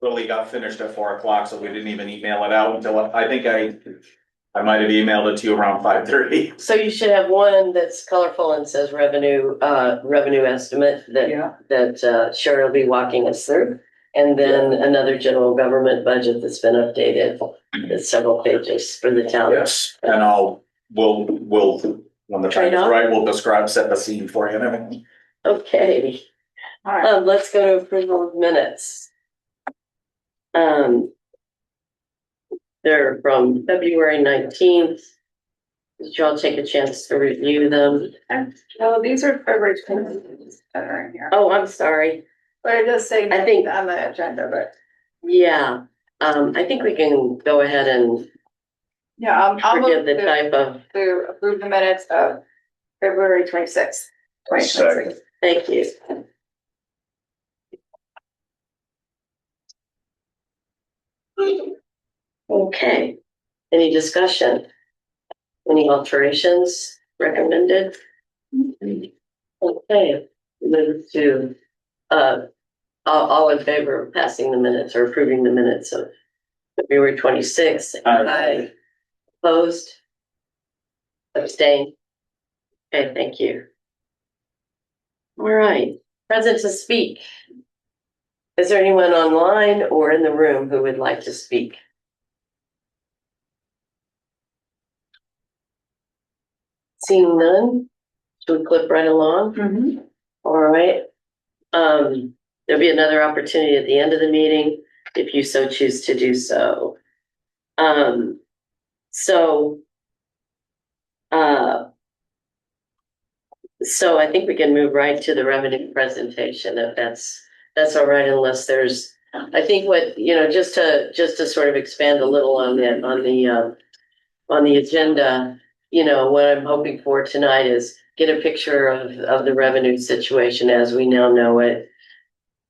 literally got finished at 4 o'clock, so we didn't even email it out until I think I might have emailed it to you around 5:30. So you should have one that's colorful and says revenue estimate that Sherry will be walking us through. And then another general government budget that's been updated. It's several pages for the town. Yes, and we'll, when the time is right, we'll set the scene for you and everything. Okay. All right. Let's go to approval of minutes. They're from February 19th. Did y'all take a chance to review them? No, these are February 20th that are in here. Oh, I'm sorry. But it does say, I think on the agenda, but. Yeah, I think we can go ahead and Yeah, I'll forgive move the type of, to approve the minutes of February 26th, 2026. thank you. Okay, any discussion? Any alterations recommended? Okay, move to, all in favor of passing the minutes or approving the minutes of February 26th. Aye. Opposed? Abstained? Okay, thank you. All right, present to speak. Is there anyone online or in the room who would like to speak? Seeing none, should we clip right along? Mm-hmm. All right. There'll be another opportunity at the end of the meeting if you so choose to do so. So I think we can move right to the revenue presentation if that's all right, unless there's, I think what, just to sort of expand a little on the agenda, what I'm hoping for tonight is get a picture of the revenue situation as we now know it.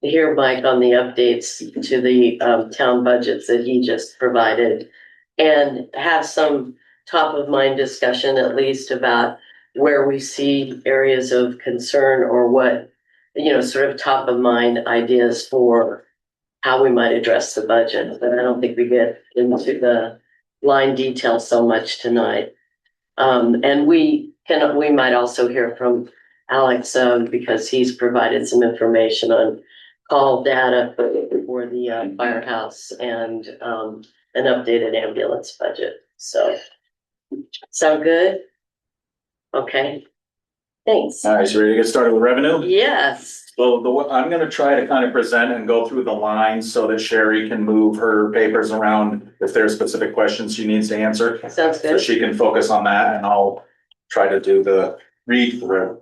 Hear Mike on the updates to the town budgets that he just provided, and have some top of mind discussion at least about where we see areas of concern or what, sort of top of mind ideas for how we might address the budget. But I don't think we get into the line detail so much tonight. And we might also hear from Alex because he's provided some information on call data for the firehouse and an updated ambulance budget. So, sound good? Okay, thanks. All right, so ready to get started with revenue? Yes. So I'm gonna try to kind of present and go through the lines so that Sherry can move her papers around if there's specific questions she needs to answer. Sounds So good. she can focus on that and I'll try to do the read through.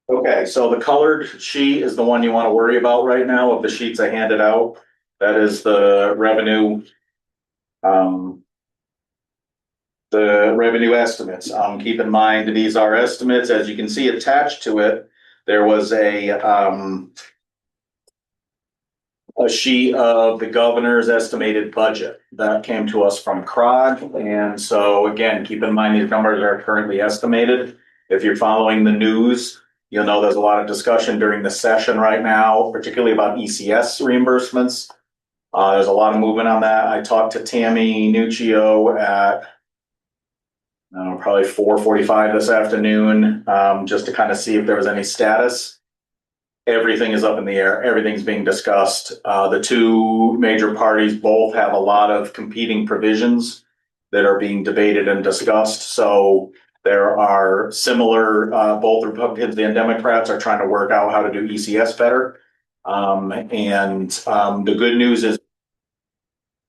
Okay, so the colored sheet is the one you want to worry about right now of the sheets I handed out. That is the revenue. The revenue estimates. Keep in mind, these are estimates. As you can see attached to it, there was a sheet of the governor's estimated budget that came to us from CROG. And so again, keep in mind, these numbers are currently estimated. If you're following the news, you'll know there's a lot of discussion during the session right now, particularly about ECS reimbursements. There's a lot of movement on that. I talked to Tammy Nuccio at probably 4:45 this afternoon, just to kind of see if there was any status. Everything is up in the air. Everything's being discussed. The two major parties both have a lot of competing provisions that are being debated and discussed. So there are similar, both Republicans and Democrats are trying to work out how to do ECS better. The good news is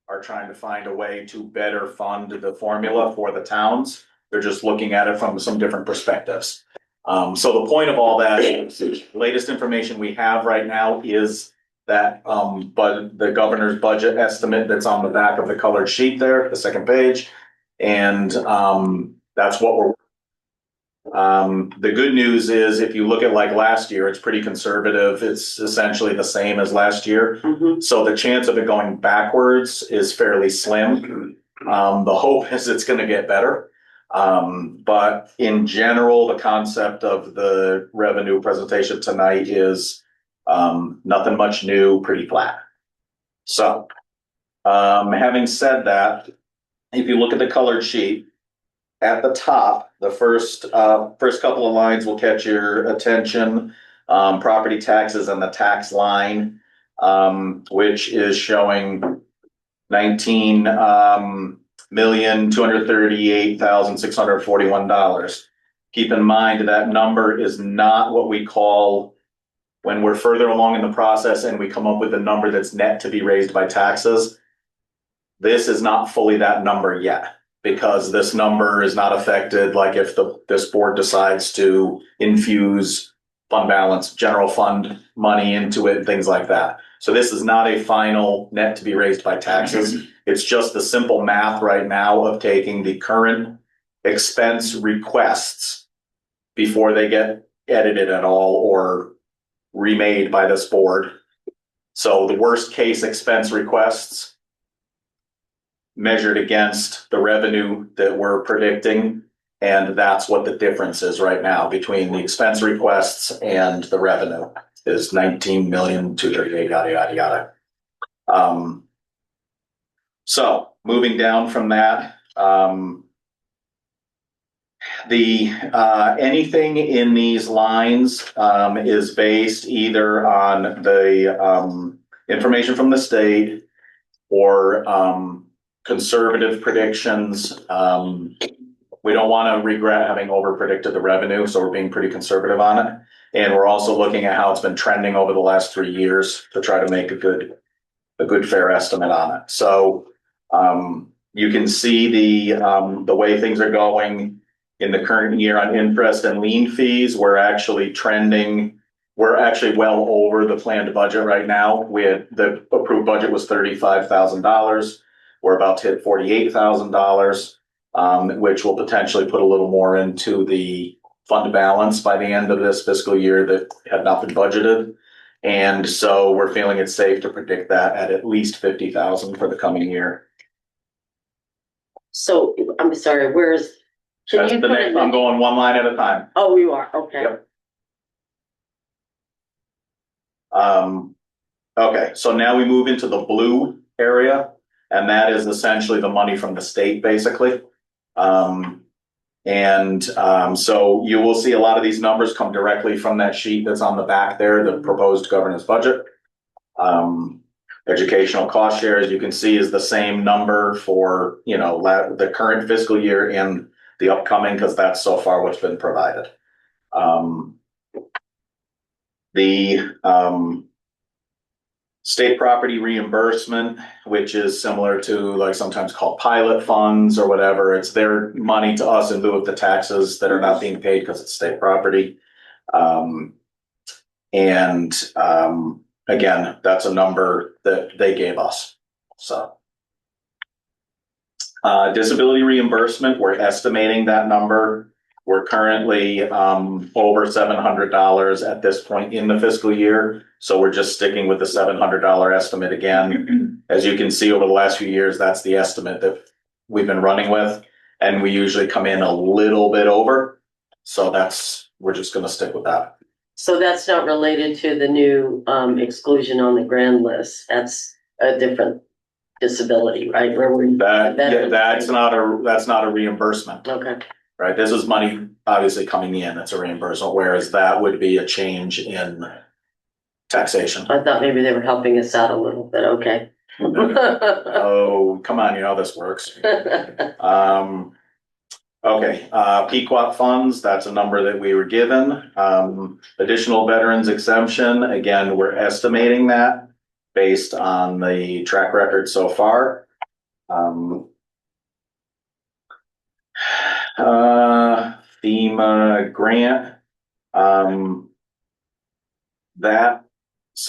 are trying to find a way to better fund the formula for the towns. They're just looking at it from some different perspectives. So the point of all that is the latest information we have right now is that but the governor's budget estimate that's on the back of the colored sheet there, the second page. And that's what we're the good news is if you look at like last year, it's pretty conservative. It's essentially the same as last year. Mm-hmm. So the chance of it going backwards is fairly slim. The hope is it's going to get better. But in general, the concept of the revenue presentation tonight is nothing much new, pretty flat. So, having said that, if you look at the colored sheet, at the top, the first couple of lines will catch your attention. Property taxes and the tax line, which is showing 19,238,641. Keep in mind that number is not what we call, when we're further along in the process and we come up with a number that's net to be raised by taxes. This is not fully that number yet, because this number is not affected, like if this board decides to infuse fund balance, general fund money into it, things like that. So this is not a final net to be raised by taxes. It's just the simple math right now of taking the current expense requests before they get edited at all or remade by this board. So the worst case expense requests measured against the revenue that we're predicting. And that's what the difference is right now between the expense requests and the revenue is 19,238,000, yada, yada, yada. So moving down from that, anything in these lines is based either on the information from the state or conservative predictions. We don't want to regret having over predicted the revenue, so we're being pretty conservative on it. And we're also looking at how it's been trending over the last 3 years to try to make a good fair estimate on it. So you can see the way things are going in the current year on interest and lien fees. We're actually trending. We're actually well over the planned budget right now. The approved budget was $35,000. We're about to hit $48,000, which will potentially put a little more into the fund balance by the end of this fiscal year that had not been budgeted. And so we're feeling it's safe to predict that at least 50,000 for the coming year. So I'm sorry, That's the next, I'm going one line at a time. Oh, you are, okay. Yep. Okay, so now we move into the blue area, and that is essentially the money from the state, basically. So you will see a lot of these numbers come directly from that sheet that's on the back there, the proposed governance budget. Educational cost share, as you can see, is the same number for, the current fiscal year and the upcoming, because that's so far what's been provided. The state property reimbursement, which is similar to like sometimes called pilot funds or whatever. It's their money to us in lieu of the taxes that are not being paid because it's state property. Again, that's a number that they gave us. So disability reimbursement, we're estimating that number. We're currently over $700 at this point in the fiscal year. So we're just sticking with the $700 estimate again. As you can see over the last few years, that's the estimate that we've been running with. And we usually come in a little bit over. So we're just going to stick with that. So that's not related to the new exclusion on the grand list. That's a different disability, right? That's not a reimbursement. Okay. Right. This is money obviously coming in. It's a reimbursement, whereas that would be a change in taxation. I thought maybe they were helping us out a little bit. Okay. Oh, come on. You know how this works. Okay. PQAP funds. That's a number that we were given. Additional veterans exemption. Again, we're estimating that based on the track record so far. FEMA grant, that is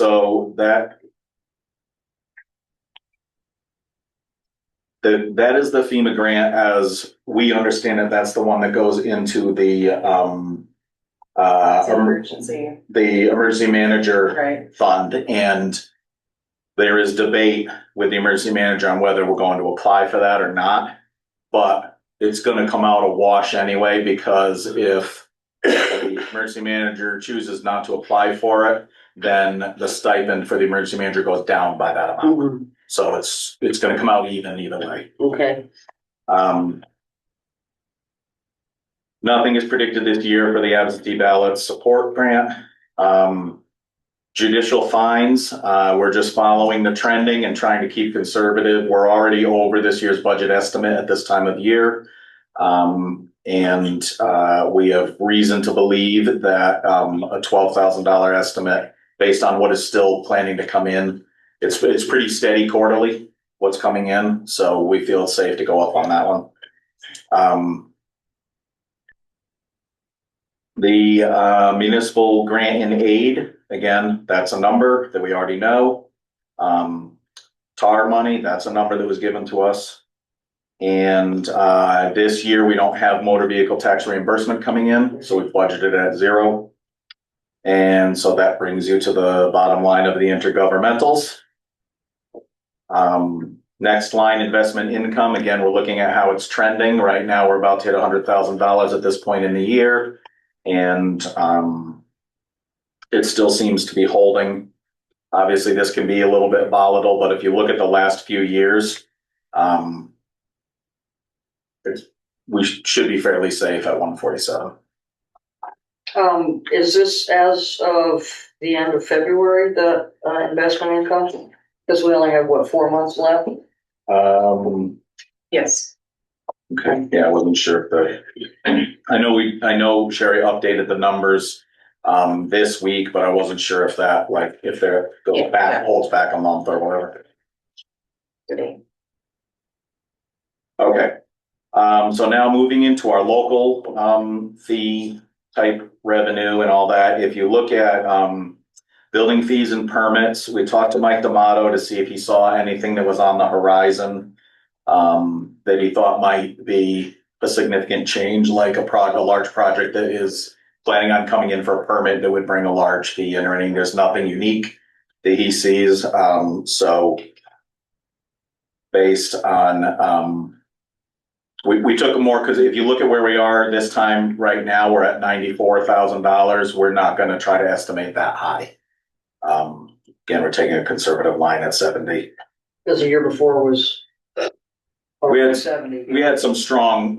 the FEMA grant as we understand it. That's the one that goes into the emergency manager fund, and there is debate with the emergency manager on whether we're going to apply for that or not, but it's going to come out a wash anyway, because if emergency manager chooses not to apply for it, then the stipend for the emergency manager goes down by that amount. Mhm. So it's gonna come out even either way. Okay, Nothing is predicted this year for the absentee ballot support grant. Judicial fines, we're just following the trending and trying to keep conservative. We're already over this year's budget estimate at this time of year. We have reason to believe that a $12,000 estimate based on what is still planning to come in. It's pretty steady quarterly, what's coming in, so we feel it's safe to go up on that one. The municipal grant and aid, again, that's a number that we already know. TAR money, that's a number that was given to us. And this year, we don't have motor vehicle tax reimbursement coming in, so we've budgeted at 0. And so that brings you to the bottom line of the intergovernmentals. Next line, investment income. Again, we're looking at how it's trending. Right now, we're about to hit $100,000 at this point in the year. And it still seems to be holding. Obviously, this can be a little bit volatile, but if you look at the last few years, we should be fairly safe at 147. Is this as of the end of February, the investment income? Because we only have, what, 4 months left? Yes. Okay, yeah, I wasn't sure if I know Sherry updated the numbers this week, but I wasn't sure if that, like, if they're goes back, holds back a month or whatever. Okay. So now moving into our local fee type revenue and all that. If you look at building fees and permits, we talked to Mike D'Amato to see if he saw anything that was on the horizon that he thought might be a significant change, like a large project that is planning on coming in for a permit that would bring a large fee in or anything. There's nothing unique that he sees. So based on we took more because if you look at where we are this time right now, we're at $94,000. We're not going to try to estimate that high. Again, we're taking a conservative line at 70. Because the year before was We had 70. we had some strong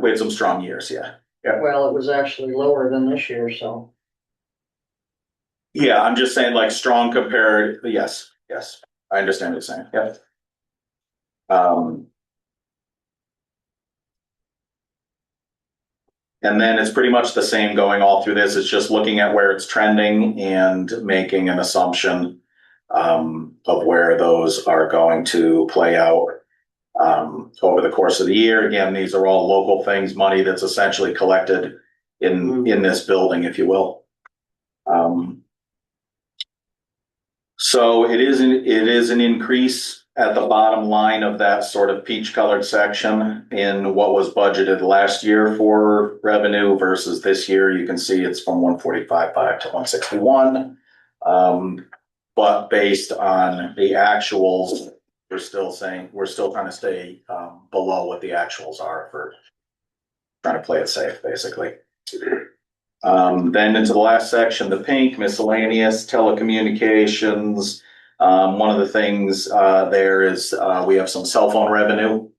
years, yeah. Well, it was actually lower than this year, so. Yeah, I'm just saying like strong compared. Yes, I understand what you're saying. Yep. And then it's pretty much the same going all through this. It's just looking at where it's trending and making an assumption of where those are going to play out over the course of the year. Again, these are all local things, money that's essentially collected in this building, if you will. So it is an increase at the bottom line of that sort of peach colored section in what was budgeted last year for revenue versus this year. You can see it's from 145.5 to 161. But based on the actuals, we're still trying to stay below what the actuals are for trying to play it safe, basically. Then into the last section, the pink, miscellaneous, telecommunications. One of the things there is we have some cell phone revenue.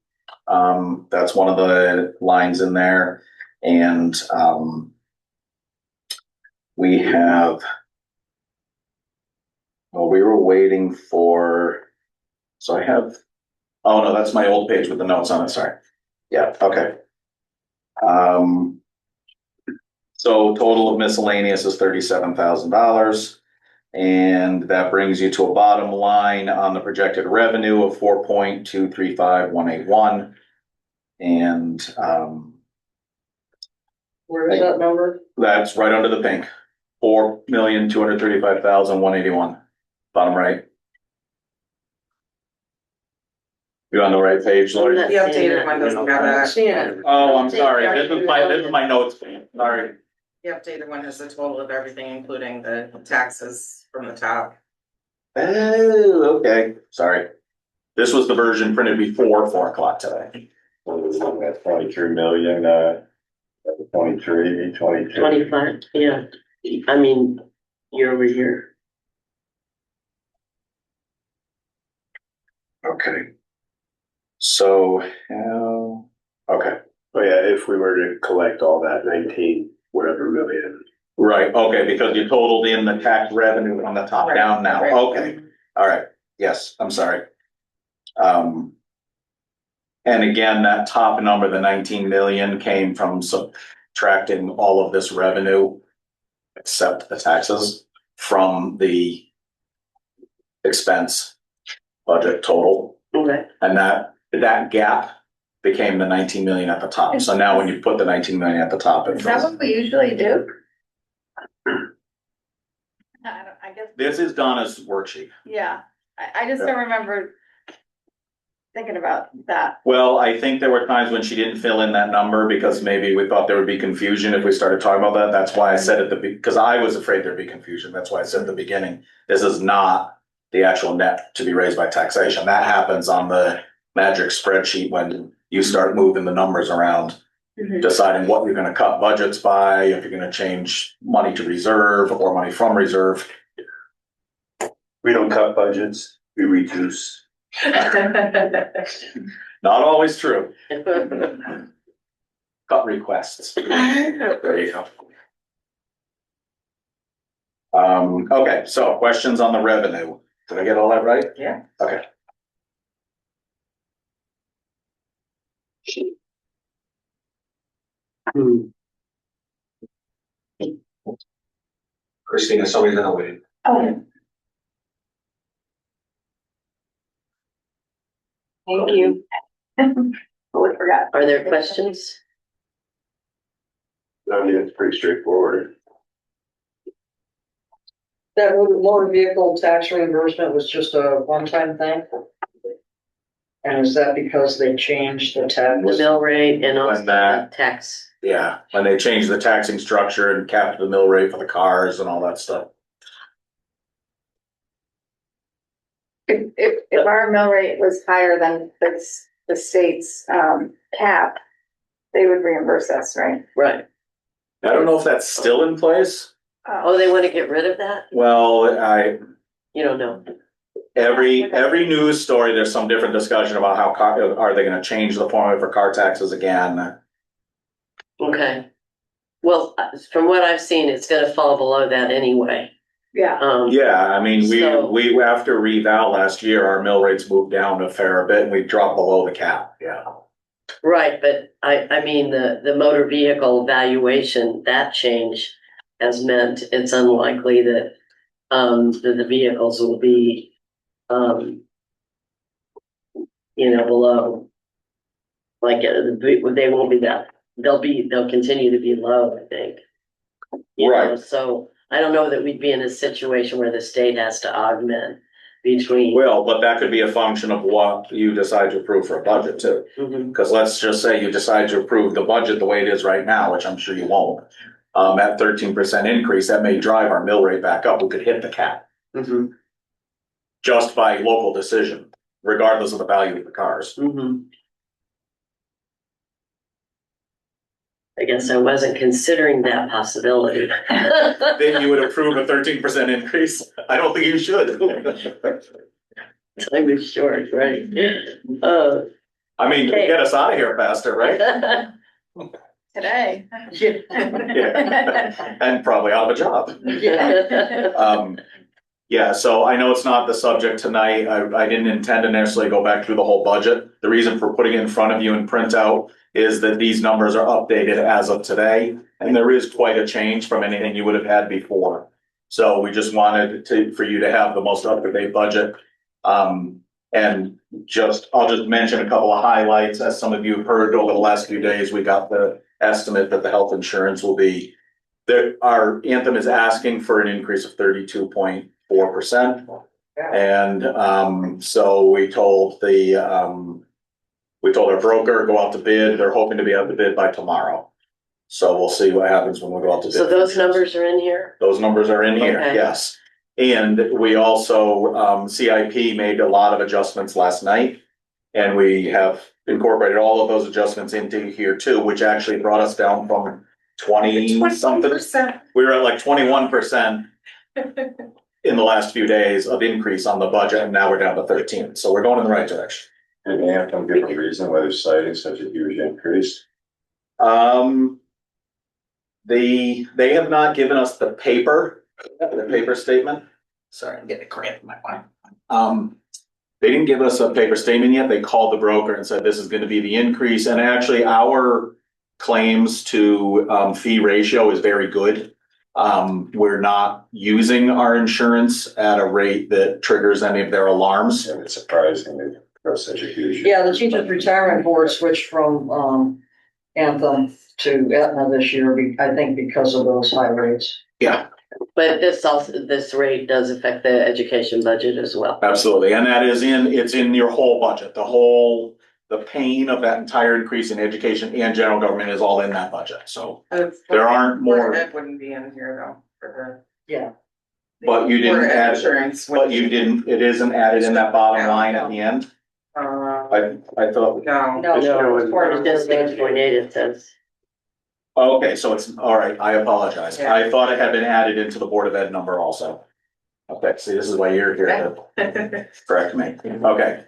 That's one of the lines in there. And we have, well, we were waiting for, so I have, oh no, that's my old page with the notes on it, sorry. Yeah, okay. So total of miscellaneous is $37,000. And that brings you to a bottom line on the projected revenue of 4.235181. And Where is that number? that's right under the pink. 4,235,181. Bottom right. You on the right page, Lori? The updated one doesn't have that. Yeah. Oh, I'm sorry. This is my notes. Sorry. The updated one has the total of everything, including the taxes from the top. Oh, okay. Sorry. This was the version printed before 4 o'clock today. That's 23 million, 23, 22. 25, yeah. I mean, year over year. Okay. So, okay, Oh yeah, if we were to collect all that 19, whatever million. right, okay, because you totaled in the tax revenue on the top down now, Right. okay, all right, yes, I'm sorry. And again, that top number, the 19 million, came from subtracting all of this revenue, except the taxes, from the expense budget total. Okay. And that gap became the 19 million at the top. So now when you put the 19 million at the top, it Is that fills. what we usually do? I guess, This is Donna's worksheet. yeah, I just don't remember thinking about that. Well, I think there were times when she didn't fill in that number because maybe we thought there would be confusion if we started talking about that. That's why I said at because I was afraid there'd be confusion. That's why I said at the beginning, this is not the actual net to be raised by taxation. That happens on the magic spreadsheet when you start moving the numbers around, deciding what you're gonna cut budgets by, if you're gonna change money to reserve or money from reserve. We don't cut budgets, we reduce. Not always true. Cut requests. There you go. Okay, so questions on the revenue. Did I get all that right? Yeah. Okay. Christina, somebody's gonna wait. Oh. Thank you. Totally forgot. Are there questions? I mean, it's pretty straightforward. That motor vehicle tax reimbursement was just a one-time thing? And is that because they changed the tax? The mill rate and also When that- the tax. Yeah, when they changed the taxing structure and capped the mill rate for the cars and all that stuff. If our mill rate was higher than the state's, cap, they would reimburse us, right? Right. I don't know if that's still in place. Oh, they want to get rid of that? Well, You don't know. every news story, there's some different discussion about how are they gonna change the formula for car taxes again? Okay. Well, from what I've seen, it's gonna fall below that anyway. Yeah. Yeah, I mean, So- we after reval last year, our mill rates moved down a fair bit and we dropped below the cap, yeah. Right, but I mean, the motor vehicle valuation, that change has meant it's unlikely that, that the vehicles will be, below. Like, they won't be that, they'll continue to be low, I think. You know, Right. so I don't know that we'd be in a situation where the state has to augment between. Well, but that could be a function of what you decide to approve for a budget too. Mhm. Because let's just say you decide to approve the budget the way it is right now, which I'm sure you won't. At 13% increase, that may drive our mill rate back up. We could hit the cap Mhm. just by local decision, regardless of the value of the cars. Mhm. I guess I wasn't considering that possibility. Then you would approve a 13% increase. I don't think you should. Time is short, right? I mean, get us out of here faster, right? Today. Yeah. And probably out of a job. Yeah. Yeah, so I know it's not the subject tonight. I didn't intend to necessarily go back through the whole budget. The reason for putting it in front of you and printout is that these numbers are updated as of today, and there is quite a change from anything you would have had before. So we just wanted for you to have the most up-to-date budget. And I'll just mention a couple of highlights. As some of you have heard over the last few days, we got the estimate that the health insurance will be, our Anthem is asking for an increase of 32.4%. And so we told our broker, go out to bid. They're hoping to be out to bid by tomorrow. So we'll see what happens when we go out to bid. So those numbers are in here? Those numbers are in here, Okay. yes. And we also, CIP made a lot of adjustments last night. And we have incorporated all of those adjustments into here too, which actually brought us down from 20 something. 20%. We were at like 21% in the last few days of increase on the budget, and now we're down to 13. So we're going in the right direction. Did Anthem give a reason why they're citing such a huge increase? They have not given us the paper statement. Sorry, I'm getting a cramp in my mind. They didn't give us a paper statement yet. They called the broker and said this is going to be the increase. And actually our claims to fee ratio is very good. We're not using our insurance at a rate that triggers any of their alarms. And it's surprising that there's such a huge. Yeah, the teachers retirement board switched from, Anthem to Aetna this year, I think because of those high rates. Yeah, But this rate does affect the education budget as well. absolutely. And that is it's in your whole budget. The pain of that entire increase in education and general government is all in that budget. So there aren't more. That wouldn't be in here though, for Yeah. But you the. didn't for add, insurance. but you didn't, it isn't added in that bottom line at the end. I thought, No. No, it's part of It's just 6.8, it says. okay, so it's, all right, I apologize. Yeah. I thought it had been added into the Board of Ed number also. Okay, see, this is why you're here to correct me. Okay.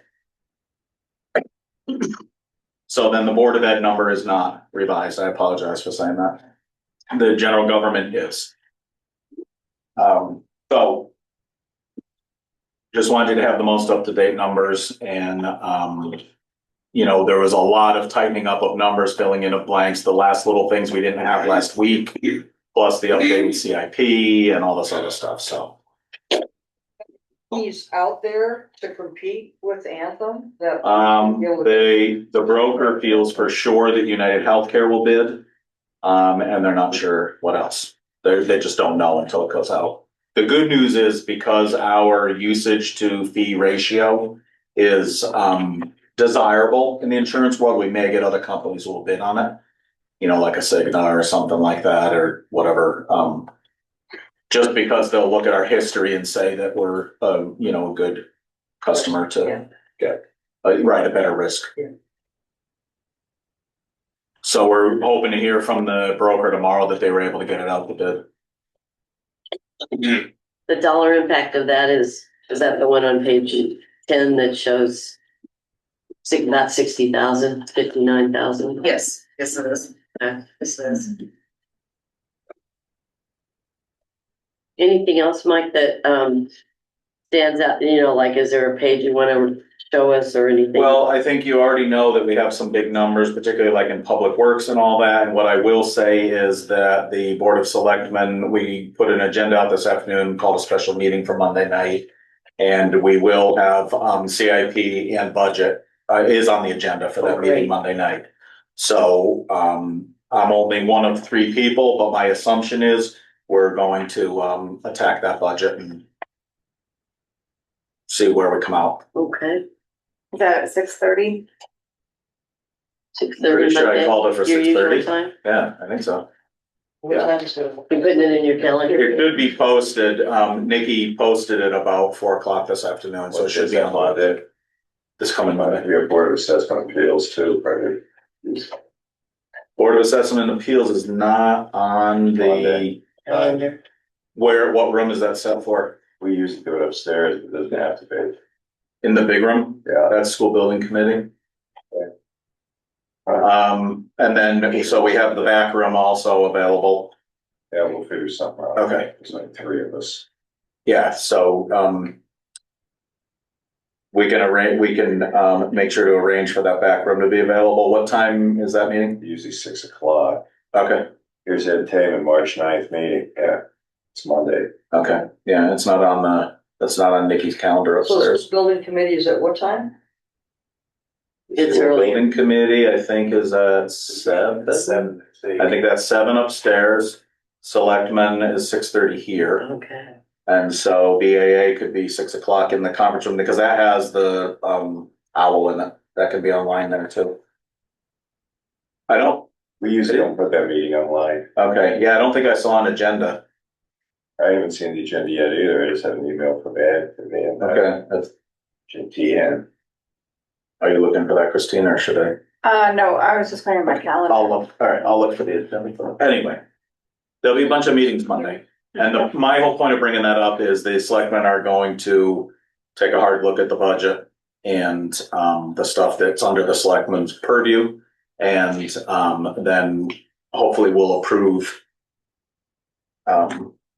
So then the Board of Ed number is not revised. I apologize for saying that. The general government is. So just wanted you to have the most up-to-date numbers and, you know, there was a lot of tightening up of numbers, filling in of blanks, the last little things we didn't have last week, plus the updated CIP and all this other stuff, so. He's out there to compete with Anthem that. The broker feels for sure that United Healthcare will bid, and they're not sure what else. They just don't know until it goes out. The good news is because our usage to fee ratio is, desirable in the insurance world, we may get other companies who will bid on it. You know, like a Cigna or something like that or whatever. Just because they'll look at our history and say that we're, you know, a good customer to get, right, a better risk. Yeah. So we're hoping to hear from the broker tomorrow that they were able to get it out the bid. The dollar impact of that is that the one on page 10 that shows not 60,000, 59,000? Yes, yes it is. Okay. Yes it is. Anything else, Mike, that stands out, you know, like is there a page you want to show us or anything? Well, I think you already know that we have some big numbers, particularly like in public works and all that. And what I will say is that the Board of Selectmen, we put an agenda out this afternoon, called a special meeting for Monday night. And we will have CIP and budget is on the agenda for that meeting Monday night. So I'm only one of 3 people, but my assumption is we're going to attack that budget and see where we come out. Okay, Is that at 6:30? 6:30 Pretty sure I Monday, called it for your usual 6:30. time? Yeah, I think so. What time is it? You putting it in your calendar? It should be posted. Nikki posted it about 4 o'clock this afternoon, so it should be on Monday. This coming Monday. We have Board of Assessment Appeals too, right? Board of Assessment and Appeals is not on the, Monday. Calendar. what room is that set for? We usually do it upstairs, it doesn't have to be. In the big room? Yeah. That's school building committee. And then, so we have the back room also available. Yeah, we'll figure something out. Okay. There's like 3 of us. Yeah, so, we can make sure to arrange for that back room to be available. What time is that meeting? Usually 6 o'clock. Okay, Here's the entertainment March 9th meeting. Yeah, it's Monday. okay. Yeah, it's not on that's not on Nikki's calendar So upstairs. this building committee is at what time? It's School early. building committee, I think, is at 7. I think that's 7 upstairs. Selectmen is 6:30 here. Okay. And so BAA could be 6 o'clock in the conference room because that has the owl in it. That can be online there too. We usually don't put that meeting online. Okay, yeah, I don't think I saw an agenda. I haven't seen the agenda yet either. I just had an email from Ed to me and Okay, TN. are you looking for that, Christina, or should I? No, I was just going to my calendar. I'll look for the agenda. Anyway, there'll be a bunch of meetings Monday. And my whole point of bringing that up is the selectmen are going to take a hard look at the budget and the stuff that's under the selectmen's purview. And then hopefully we'll approve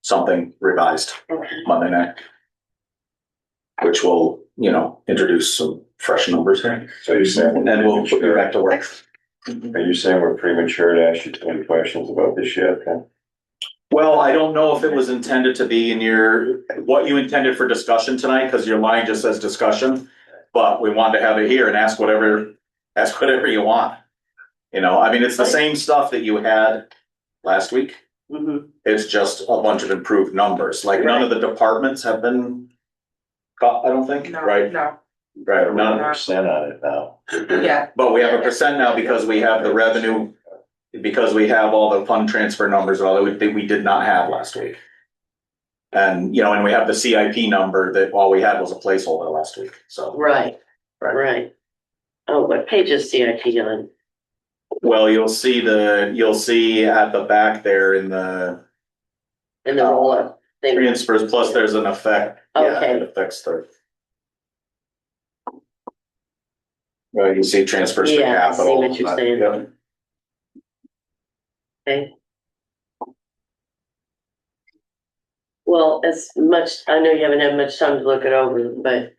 something revised Monday night, which will, introduce some fresh numbers here. So you're saying, And we'll put you back to work. are you saying we're premature to ask you too many questions about this yet? Well, I don't know if it was intended to be what you intended for discussion tonight, because your line just says discussion. But we wanted to have it here and ask whatever you want. It's the same stuff that you had last week. Mhm. It's just a bunch of improved numbers. Like none of the departments have been cut, I don't think, No, right? no, Right, none. Percent on it now. yeah, But we have a percent now because we have the revenue, because we have all the fund transfer numbers and all that we did not have last week. And, and we have the CIP number that all we had was a placeholder last week, so. Right. Right. Oh, what page is CIP on? Well, you'll see at the back there in the In the roll-up thing? transfers, plus there's an effect. Yeah, Okay. it affects the. Well, you see transfers to Yeah, I see capital. what you're saying. Yeah. Okay. Well, I know you haven't had much time to look it over, but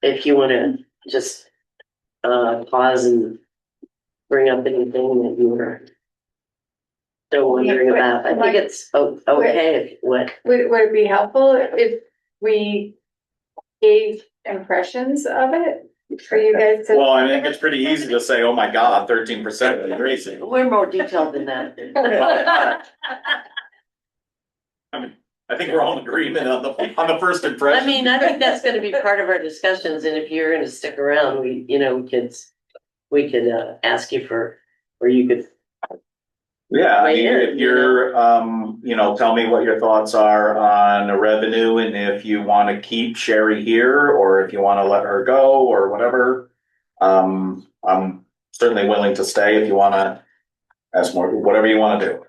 if you wanna just pause and bring up anything that you were still wondering about, I think it's okay if, what? Would it be helpful if we gave impressions of it for you guys to? Well, I think it's pretty easy to say, oh my God, 13% is crazy. We're more detailed than that. I think we're all in agreement on the first impression. I mean, I think that's gonna be part of our discussions, and if you're gonna stick around, we could ask you or you could. Yeah, I mean, Right, if you're, tell me what your thoughts are on the revenue and if you want to keep Sherry here or if you want to let her go or whatever. I'm certainly willing to stay if you want to ask more, whatever you want to do.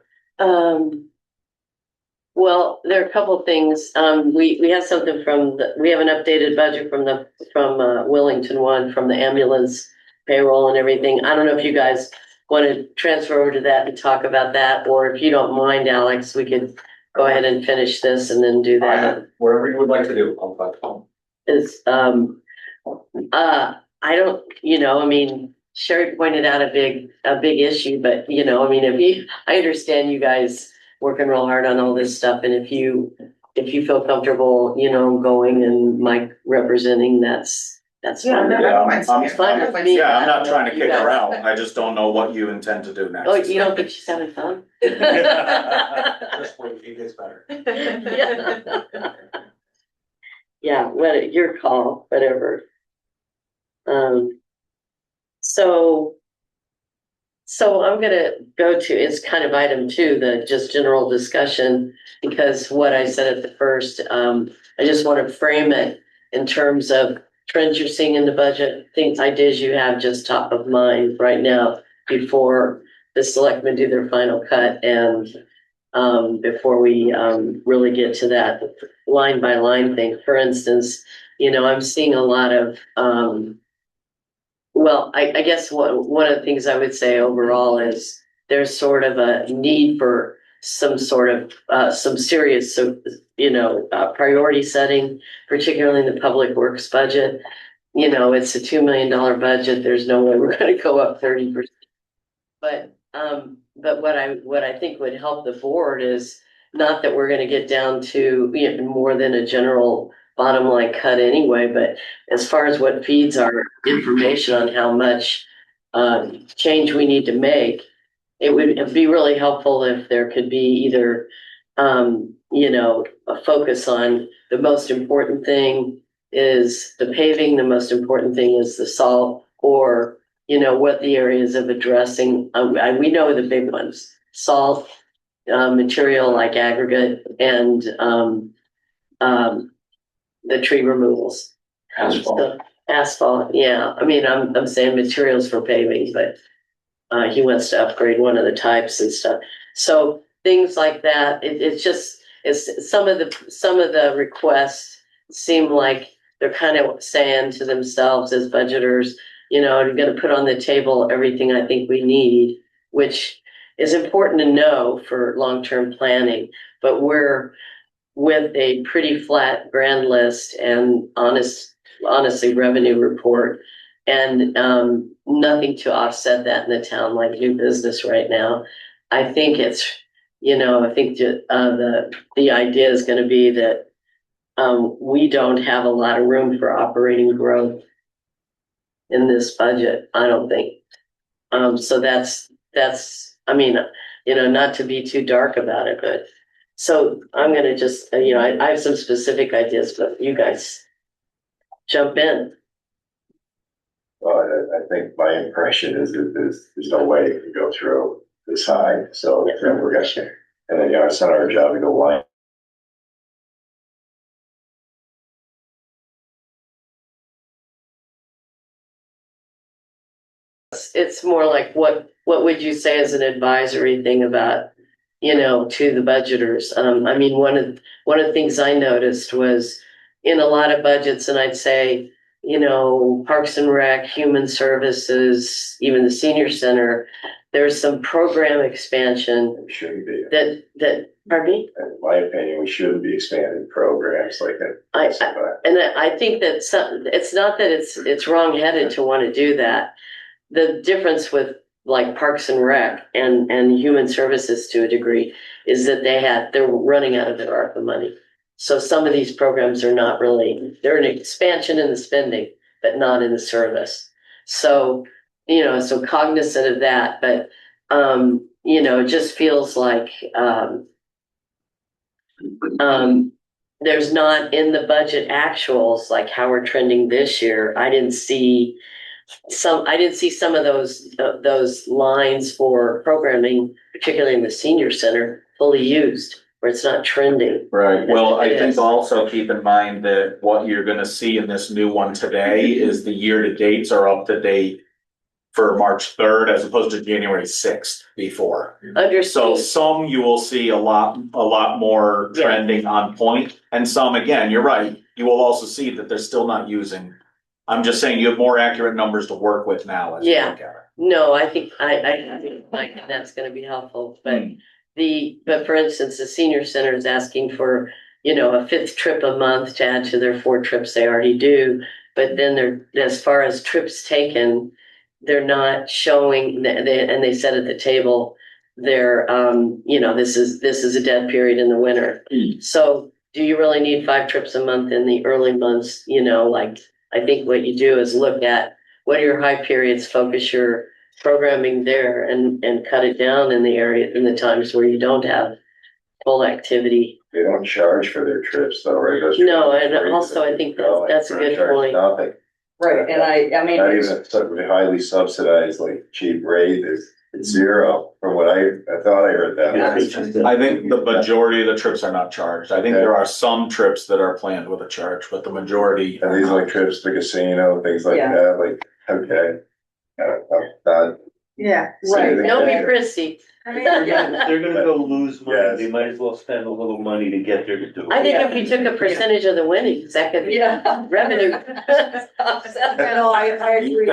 Well, there are a couple of things. We have something we have an updated budget from Wellington One, from the ambulance payroll and everything. I don't know if you guys want to transfer over to that and talk about that, or if you don't mind, Alex, we could go ahead and finish this and then do that. Whatever you would like to do, I'll talk. I don't, I mean, Sherry pointed out a big issue, but I understand you guys working real hard on all this stuff, and if you feel comfortable, going and Mike representing, that's fine. I'm fine with me. Yeah, I'm not trying to You kick her guys- out. I just don't know what you intend to do next. Oh, you don't think she's having fun? Just wait, it gets better. Yeah. Yeah, your call, whatever. So I'm gonna go to, it's kind of item 2, the just general discussion, because what I said at the first, I just want to frame it in terms of trends you're seeing in the budget, things, ideas you have just top of mind right now before the selectmen do their final cut, and before we really get to that line by line thing. For instance, I'm seeing a lot of I guess one of the things I would say overall is there's sort of a need for some sort of some serious priority setting, particularly in the public works budget. It's a $2 million budget. There's no way we're going to go up 30%. But what I think would help the board is not that we're going to get down to more than a general bottom line cut anyway, but as far as what feeds our information on how much change we need to make, it would be really helpful if there could be either a focus on the most important thing is the paving, the most important thing is the salt, or what the areas of addressing. We know the big ones: salt, material like aggregate, and the tree removals. Asphalt. Asphalt, yeah, I mean, I'm saying materials for paving, but he wants to upgrade one of the types and stuff. So things like that, it's just, it's some of the requests seem like they're kind of saying to themselves as budgeters, you're gonna put on the table everything I think we need, which is important to know for long-term planning, but we're with a pretty flat grand list and honestly, revenue report. And nothing to offset that in the town like new business right now. I think it's, I think the idea is gonna be that we don't have a lot of room for operating growth in this budget, I don't think. So that's, I mean, not to be too dark about it, but so I'm gonna just, I have some specific ideas, but you guys jump in. Well, I think my impression is that there's no way it can go through this high, so then we're gonna, and then, it's not our job to go line. It's more like what would you say as an advisory thing about, to the budgeters? I mean, one of the things I noticed was in a lot of budgets, and I'd say, Parks and Rec, Human Services, even the Senior Center, there's some program expansion We shouldn't be, pardon me? in my opinion, we shouldn't be expanding programs like that. I think that it's not that it's wrong-headed to want to do that. The difference with like Parks and Rec and Human Services to a degree is that they're running out of their ARPA money. So some of these programs are not really, they're an expansion in the spending, but not in the service. So, so cognizant of that, but, it just feels like, there's not in the budget actuals, like how we're trending this year. I didn't see some of those lines for programming, particularly in the senior center, fully used, where it's not trending. Right, well, I It think is. also keep in mind that what you're gonna see in this new one today is the year-to-dates are up to date for March 3rd as opposed to January 6th before. So Understood. some you will see a lot more Yeah. trending on point, and some, again, you're right, you will also see that they're still not using. I'm just saying you have more accurate numbers to work with now as you Yeah. look at it. No, I think I think that's going to be helpful. But but for instance, the senior center is asking for a fifth trip a month to add to their 4 trips they already do. But then as far as trips taken, they're not showing. And they said at the table, they're this is a dead period in the winter. So do you really need 5 trips a month in the early months? Like I think what you do is look at what are your high periods, focus your programming there and cut it down in the times where you don't have full activity. They don't charge for their trips though, right? Those No, trips are and free, also so I think they go, that's a they good charge point. Nothing, Right, and I mean, not even something highly subsidized like cheap rate is zero from what I thought I heard that. Yeah. I think the majority of the trips are not charged. I think there are some trips that are planned with a charge, but the majority. And these like trips to casino, things like Yeah. that, like, okay. Not Yeah. Right. Don't be prissy. I mean, They're gonna go lose money, Yes. they might as well spend a little money to get there to do I it. think if we took a percentage of the winnings, that could be yeah. revenue. No, I agree. You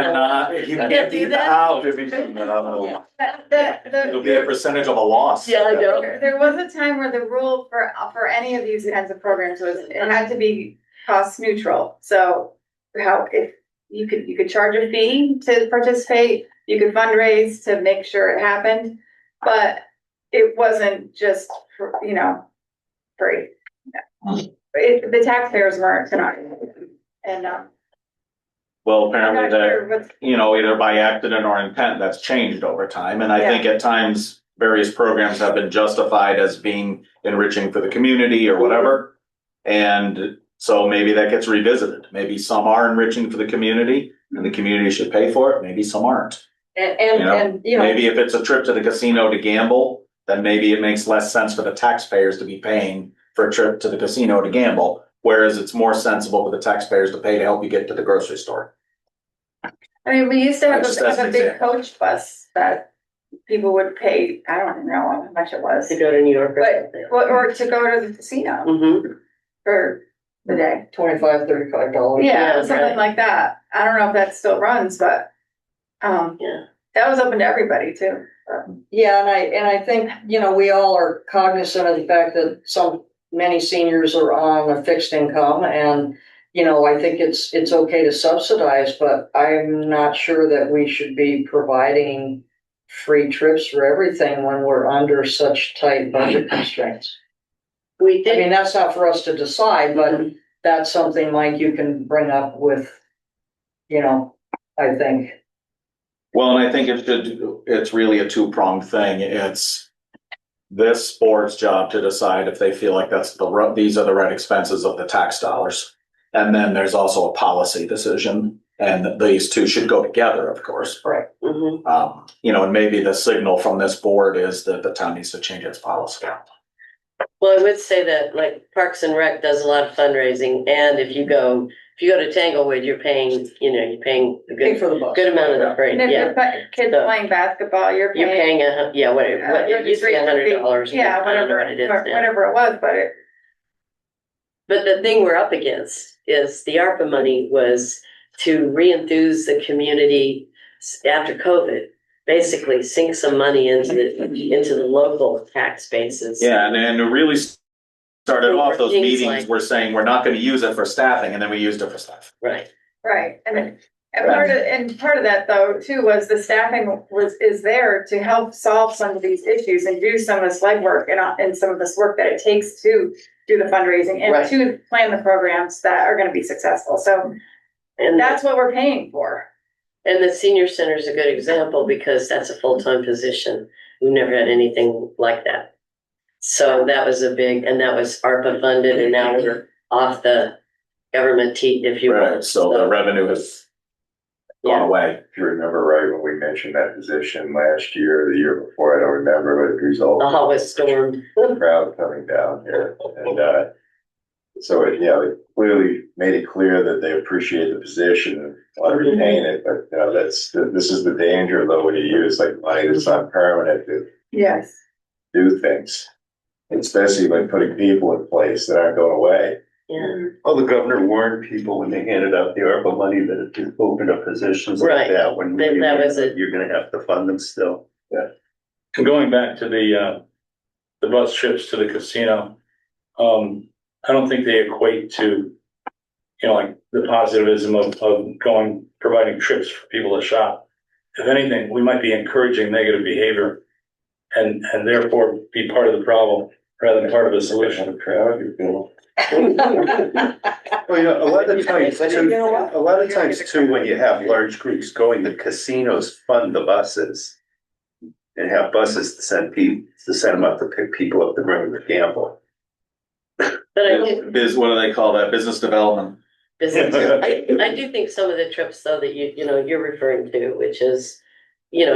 can't can't do beat the that? house if you. It'll the, be a percentage of a loss. Yeah, I know. there was a time where the rule for any of these kinds of programs was it had to be cost neutral. So if you could charge a fee to participate, you could fundraise to make sure it happened, but it wasn't just for, free. The taxpayers weren't tonight. And Well, I'm apparently not that, sure what's, either by accident or intent, that's changed over time. And I think at times, various programs have been justified as being enriching for the community or whatever. And so maybe that gets revisited. Maybe some are enriching for the community and the community should pay for it. Maybe some aren't. And Maybe if it's a trip to the casino to gamble, then maybe it makes less sense for the taxpayers to be paying for a trip to the casino to gamble. Whereas it's more sensible for the taxpayers to pay to help you get to the grocery store. I mean, we used to have That's just a an big example. coach bus that people would pay, I don't even know how much it was. To go to New York or But, something. or to go to the casino Mm-hmm. for the day. $25-$35. Yeah, Yeah, something right. like that. I don't know if that still runs, but, Yeah. that was open to everybody too. Yeah, and I think, we all are cognizant of the fact that many seniors are on a fixed income and, I think it's okay to subsidize, but I'm not sure that we should be providing free trips for everything when we're under such tight budget constraints. We I mean, did, that's not for us to decide, but that's something, Mike, you can bring up with, I think. Well, and I think it's really a two-pronged thing. It's this board's job to decide if they feel like these are the right expenses of the tax dollars. And then there's also a policy decision, and these two should go together, of course. Right. mhm. And maybe the signal from this board is that the town needs to change its policy. Well, I would say that like Parks and Rec does a lot of fundraising, and if you go to Tanglewood, you're paying a Pay good, for the bus. good amount of the freight, And if yeah. your kids So- playing basketball, you're You're paying. paying what it used to be $100. Yeah, I don't know what it is now. whatever it was, but But the thing we're up against is the ARPA money was to re-enthuse the community after COVID. Basically sink some money into the local tax bases. Yeah, and it really started off, those Things meetings like- were saying, we're not gonna use it for staffing, and then we used it for staffing. Right. right, and part of that though too was the staffing is there to help solve some of these issues and do some of this legwork and some of this work that it takes to do the fundraising and Right. to plan the programs that are gonna be successful, so And that's what we're paying for. And the senior center is a good example because that's a full-time position. We've never had anything like that. So that was and that was ARPA funded, and now we're off the government teat, if you will. Right, so the revenue has gone Yeah. away. If you remember right, when we mentioned that position last year, or the year before, I don't remember, but it resulted. The hall was stormed. in a crowd coming down here, and, so it clearly made it clear that they appreciate the position and want to retain it, but, this is the danger though, when you use like money that's not permanent to Yes. do things. Especially by putting people in place that aren't going away. Yeah. Well, the governor warned people when they handed out the ARPA money that if you opened up positions like Right. that, when That was it. you're gonna have to fund them still. And going back to the bus trips to the casino, I don't think they equate to, like the positivism of providing trips for people to shop. If anything, we might be encouraging negative behavior and therefore be part of the problem rather than part of the solution. Crowd, you feel. Well, a lot of times too, when you have large groups going, the casinos fund the buses. And have buses to send them up to pick people up to bring them to gamble. But I think What do they call that? Business development. business, I do think some of the trips though that you're referring to, which is,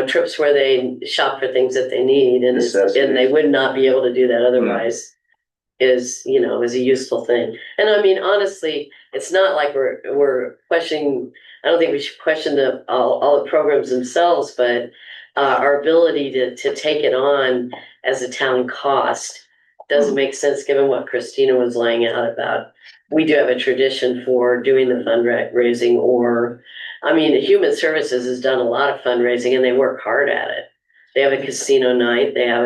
trips where they shop for things that they need and they would not be able to do that otherwise is a useful thing. And I mean, honestly, it's not like we're questioning, I don't think we should question all the programs themselves, but our ability to take it on as a town cost doesn't make sense given what Christina was laying out about. We do have a tradition for doing the fundraising Human Services has done a lot of fundraising and they work hard at it. They have a casino night, they have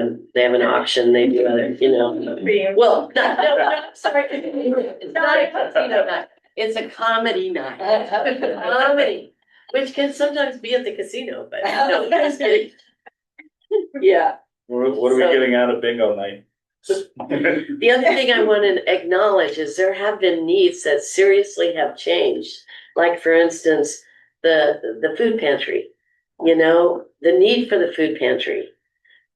an auction, they do other, well, no, sorry. It's not a casino night, it's a comedy night. Comedy, which can sometimes be at the casino, but no, just kidding. Yeah. What are we getting out of bingo night? The other thing I want to acknowledge is there have been needs that seriously have changed. Like for instance, the food pantry, the need for the food pantry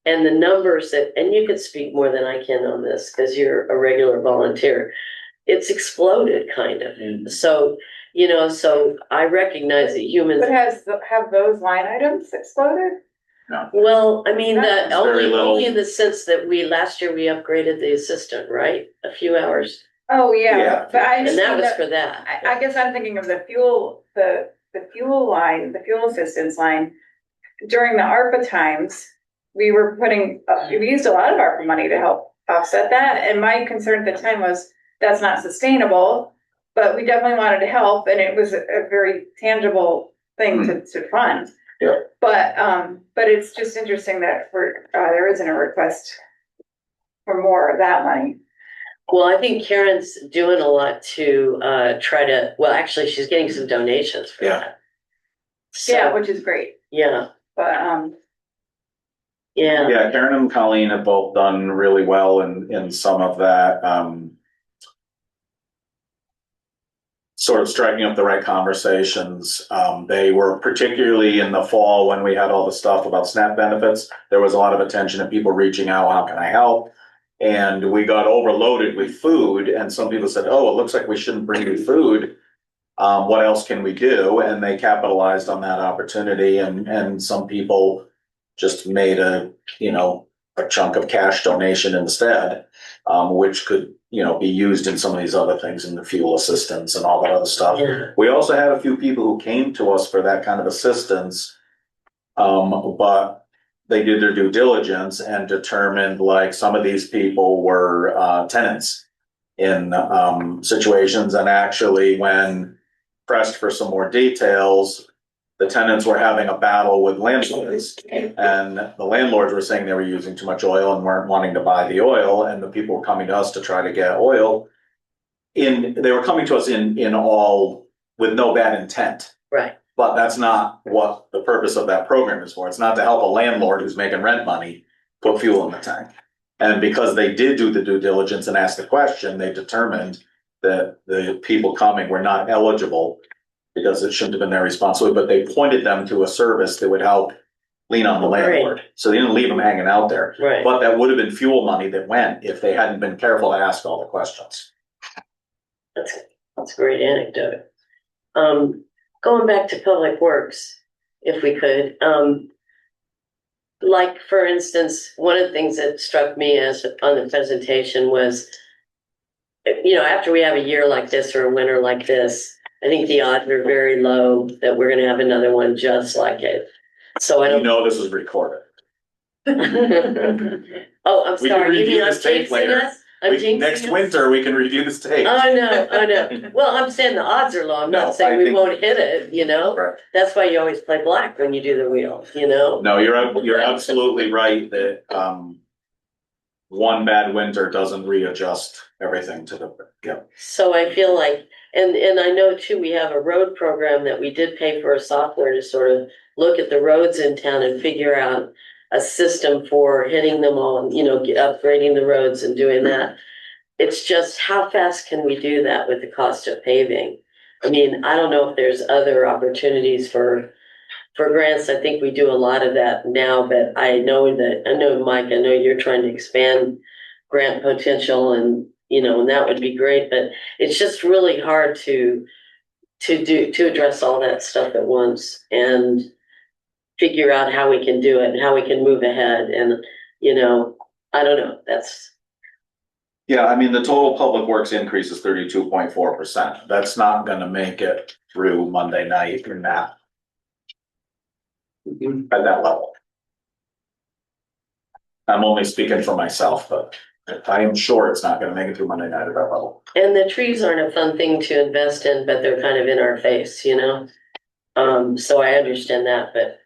and the numbers and you could speak more than I can on this because you're a regular volunteer. It's exploded kind of. So, so I recognize that humans. But have those line items exploded? Well, I mean, Very little. only in the sense that last year we upgraded the assistant, right? A few hours. Oh, Yeah. yeah, but I And just, that mean was that- for that. I guess I'm thinking of the fuel, the fuel line, the fuel assistance line. During the ARPA times, we were we used a lot of ARPA money to help offset that, and my concern at the time was that's not sustainable. But we definitely wanted to help, and it was a very tangible thing to fund. Yeah. But it's just interesting that there isn't a request for more of that money. Well, I think Karen's doing a lot to try to, well, actually, she's getting some donations for Yeah. that. Yeah, So, which is great, yeah, but, yeah, Yeah, Karen and Colleen have both done really well in some of that, sort of striking up the right conversations. They were particularly in the fall when we had all the stuff about SNAP benefits. There was a lot of attention and people reaching out, how can I help? And we got overloaded with food and some people said, oh, it looks like we shouldn't bring you food. What else can we do? And they capitalized on that opportunity and some people just made a chunk of cash donation instead, which could, be used in some of these other things in the fuel assistance and all that other stuff. yeah. We also had a few people who came to us for that kind of assistance. But they did their due diligence and determined like some of these people were, tenants in, situations. And actually when pressed for some more details, the tenants were having a battle with landlords and the landlords were saying they were using too much oil and weren't wanting to buy the oil. And the people were coming to us to try to get oil they were coming to us in all with no bad intent. Right. But that's not what the purpose of that program is for. It's not to help a landlord who's making rent money put fuel in the tank. And because they did do the due diligence and ask the question, they determined that the people coming were not eligible because it shouldn't have been their responsibility, but they pointed them to a service that would help lean on the landlord. So they didn't leave them hanging out there. Right. But that would have been fuel money that went if they hadn't been careful to ask all the questions. That's a great anecdote. Going back to Public Works, if we could, like, for instance, one of the things that struck me as on the presentation was, after we have a year like this or a winter like this, I think the odds are very low that we're gonna have another one just like it. So I don't. This is recorded. Oh, I'm We can sorry, you review mean I'm this tape jinxing later. us? I'm jinxing Next us? winter, we can review this tape. Oh, no. Well, I'm saying the odds are low. I'm No, not saying I we think- won't hit it, Right. That's why you always play black when you do the wheel, No, you're absolutely right that, one bad winter doesn't readjust everything to the. So I feel like, and I know too, we have a road program that we did pay for a software to sort of look at the roads in town and figure out a system for hitting them all, upgrading the roads and doing that. It's just how fast can we do that with the cost of paving? I mean, I don't know if there's other opportunities for grants. I think we do a lot of that now, but I know, Mike, I know you're trying to expand grant potential and that would be great, but it's just really hard to address all that stuff at once and figure out how we can do it and how we can move ahead. And, I don't know, Yeah, I mean, the total public works increase is 32.4%. That's not gonna make it through Monday night or not. At that level. I'm only speaking for myself, but I am sure it's not gonna make it through Monday night at that level. and the trees aren't a fun thing to invest in, but they're kind of in our face, so I understand that, but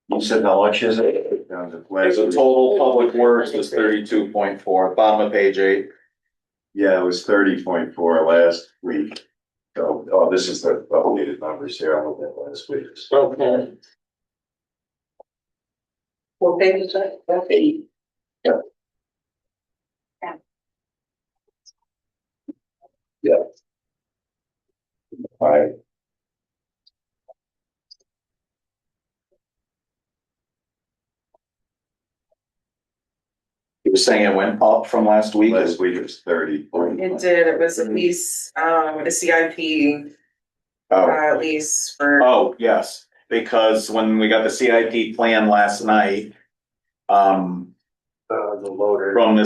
You said how much is it? As a total public works is 32.4, bottom of page 8. Yeah, it was 30.4 last week. So, this is the updated numbers here. I'm looking at last week's. okay. What page is that? That's 80. All right. You were saying it went up from last week? Last week it was 30. It did, it was at least, a CIP, Oh. at least for. Oh, yes, because when we got the CIP plan last night, The loader. from the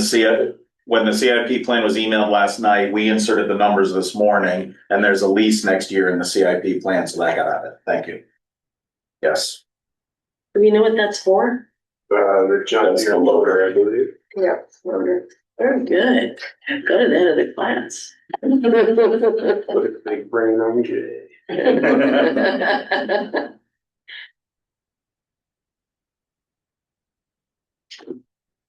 when the CIP plan was emailed last night, we inserted the numbers this morning, and there's a lease next year in the CIP plan, so that got out of it. Thank you. Yes. Do we know what that's for? The John Deere loader, I believe. Yeah. Very good. Go to the end of the class. Put a big brain on Jay.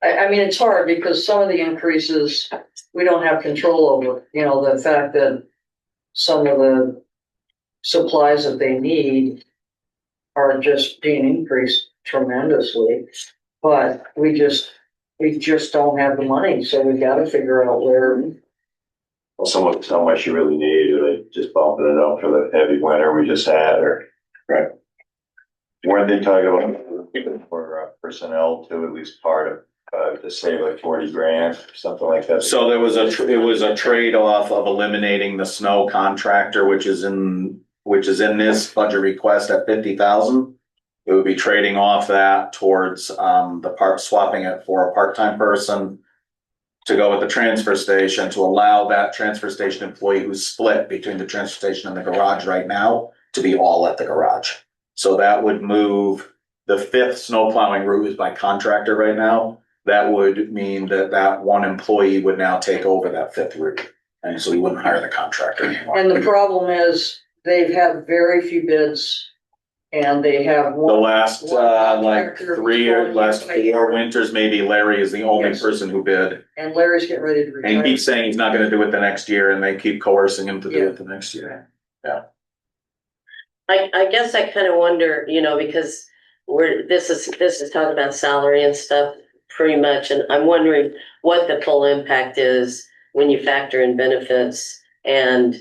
I mean, it's hard because some of the increases we don't have control over, you know, the fact that some of the supplies that they need are just being increased tremendously, but we just don't have the money, so we gotta figure out where. Well, someone tell how much you really need, or they just bumping it up for the heavy winter we just had, or. Right. Weren't they talking about for personnel to at least part of, to save like 40 grand, or something like that? So there was it was a trade-off of eliminating the snow contractor, which is in this budget request at 50,000. It would be trading off that towards swapping it for a part-time person to go with the transfer station, to allow that transfer station employee who's split between the transfer station and the garage right now to be all at the garage. So that would move the 5th snow plowing route is by contractor right now. That would mean that one employee would now take over that 5th route. And so we wouldn't hire the contractor anymore. And the problem is they've had very few bids and they have The one. last, like last 4 winters, maybe Larry is the only Yes. person who bid. And Larry's getting ready to And he retire. keeps saying he's not gonna do it the next year, and they keep coercing him to do it the next year. I guess I kind of wonder, you know, because this is talking about salary and stuff pretty much, and I'm wondering what the full impact is when you factor in benefits and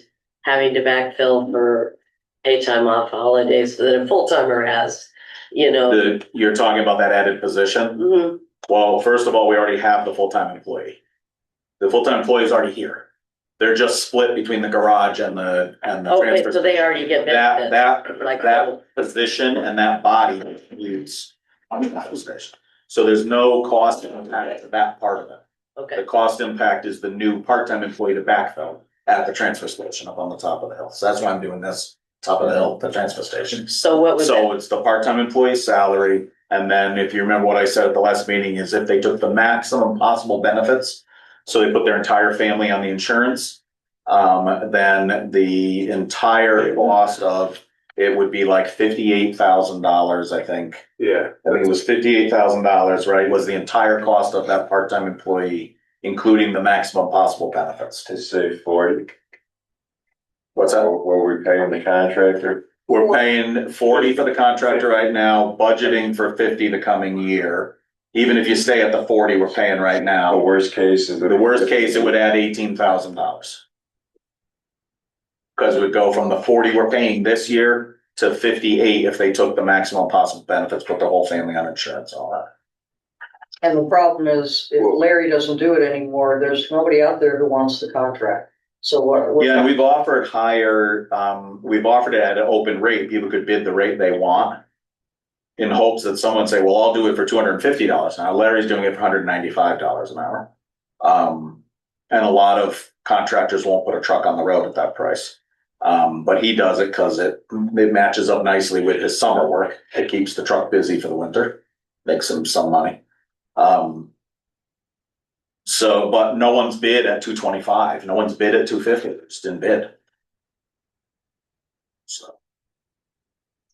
having to backfill for pay time off holidays that a full timer has, you know. You're talking about that added position? Mhm. Well, first of all, we already have the full-time employee. The full-time employee is already here. They're just split between the garage and the Okay, transfer. so they already get benefits. That position and that body includes on the transfer station. So there's no cost impact to that part of it. The Okay, cost impact is the new part-time employee to backfill at the transfer station up on the top of the hill. So that's why I'm doing this, top of the hill, the transfer station. so what was So that? it's the part-time employee's salary, and then if you remember what I said at the last meeting is if they took the maximum possible benefits, so they put their entire family on the insurance, then the entire cost of it would be like $58,000, I think. Yeah. I think it was $58,000, right, was the entire cost of that part-time employee, including the maximum possible benefits. To say 40, What's that? what were we paying the contractor? We're paying 40 for the contractor right now, budgeting for 50 the coming year. Even if you stay at the 40 we're paying right The now, worst case is. the worst case, it would add $18,000. Cause it would go from the 40 we're paying this year to 58 if they took the maximum possible benefits, put the whole family on insurance, all that. And the problem is, if Larry doesn't do it anymore, there's nobody out there who wants the contract. So what? Yeah, we've offered higher, we've offered it at an open rate, people could bid the rate they want. In hopes that someone say, well, I'll do it for $250 an hour. Larry's doing it for $195 an hour. And a lot of contractors won't put a truck on the road at that price. But he does it because it matches up nicely with his summer work. It keeps the truck busy for the winter, makes him some money. So, but no one's bid at 225, no one's bid at 250, just didn't bid. So.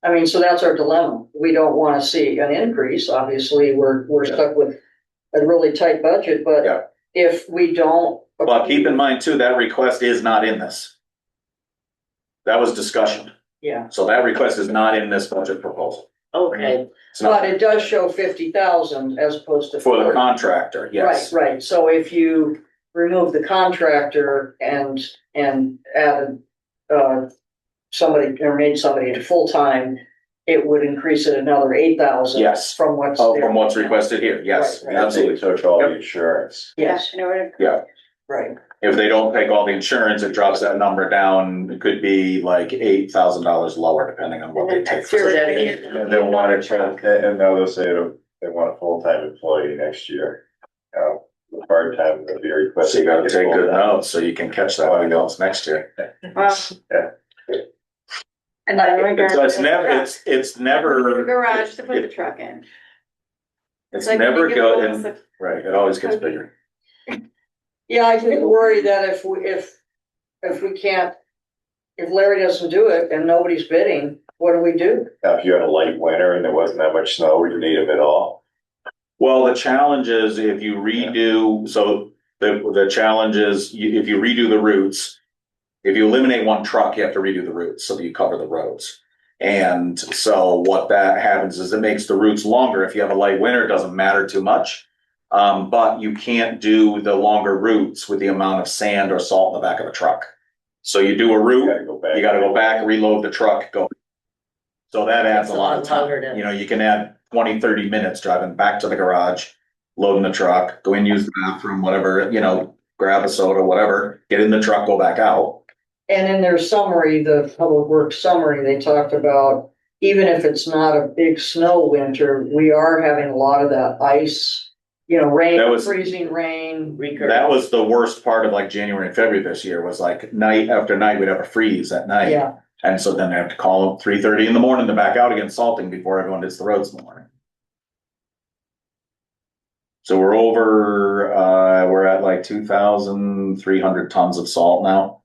I mean, so that's our dilemma. We don't wanna see an increase, obviously, we're stuck with a really tight budget, Yeah. but if we don't. But keep in mind too, that request is not in this. That was discussion, Yeah, so that request is not in this budget proposal. Okay, It's not but it does show 50,000 as opposed to. for the 40. contractor, yes. Right, so if you remove the contractor and added, somebody, or made somebody into full-time, it would increase it another 8,000. Yes. From what's Oh, there. from what's requested here, yes, Right, absolutely. Absolutely took all the Yep. insurance. Yes, In order. Yeah, right, if they don't take all the insurance, it drops that number down, it could be like $8,000 lower depending on what they take. So that- And they want to, and now they'll say they want a full-time employee next year. The part-time, they'll be So requesting. you gotta take good notes so you can catch that when it goes next year. Well. Yeah. And then in regards So it's to never, trucks, it's the never, garage to put the truck in. it's like when you never give good, almost and, right, it always gets bigger. Yeah, I get worried that if we can't, if Larry doesn't do it and nobody's bidding, what do we do? Now, if you had a light winter and there wasn't that much snow, would you need them at all? Well, the challenge is if you redo, so the challenge is if you redo the routes, if you eliminate one truck, you have to redo the routes, so that you cover the roads. And so what that happens is it makes the routes longer. If you have a light winter, it doesn't matter too much. But you can't do the longer routes with the amount of sand or salt in the back of a truck. So you do a You route, gotta go back. you gotta go back, reload the truck, go. So that adds a lot of longer time. to- You know, you can add 20, 30 minutes driving back to the garage, loading the truck, go in, use the bathroom, whatever, you know, grab a soda, whatever, get in the truck, go back out. And in their summary, the Public Works summary, they talked about, even if it's not a big snow winter, we are having a lot of that ice, rain, That was- freezing rain. That was the worst part of like January and February this year, was like night after night, we'd have a freeze at night. Yeah, And so then they have to call them 3:30 in the morning to back out again salting before everyone hits the roads in the morning. So we're over, we're at like 2,300 tons of salt now.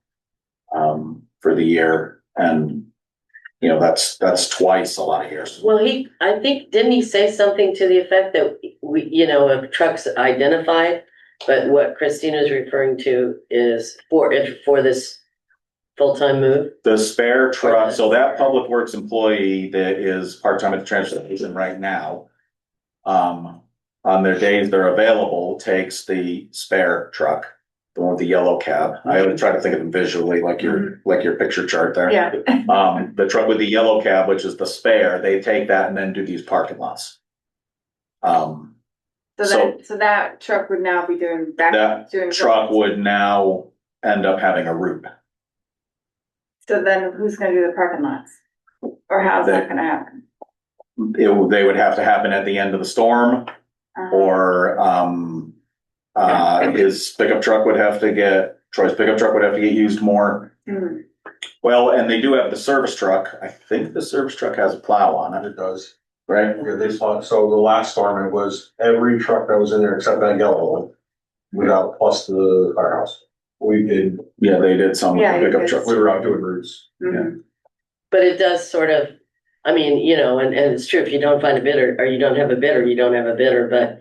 For the year, and you know, that's twice a lot of years. Well, I think, didn't he say something to the effect that if trucks identified, but what Christina's referring to is for this full-time move? The spare truck, so that public works employee that is part-time at the transfer station right now, on their days they're available, takes the spare truck, the one with the yellow cab. I always try to think of them visually, like your picture chart there. Yeah. The truck with the yellow cab, which is the spare, they take that and then do these parking lots. So that truck would now be doing That doing. truck would now end up having a route. So then who's gonna do the parking lots? Or how's that gonna happen? They would have to happen at the end of the storm, or, his pickup truck would have to Troy's pickup truck would have to get used more. Mhm. Well, and they do have the service truck. I think the service truck has a plow on it. It does. Right? Yeah, they saw, so the last storm, it was every truck that was in there except that yellow one, without plus the firehouse. We did, Yeah, they did some with Yeah, the pickup you truck. we were out doing routes. Mhm. But it does sort of, I mean, and it's true, if you don't find a bidder, or you don't have a bidder, you don't have a bidder, but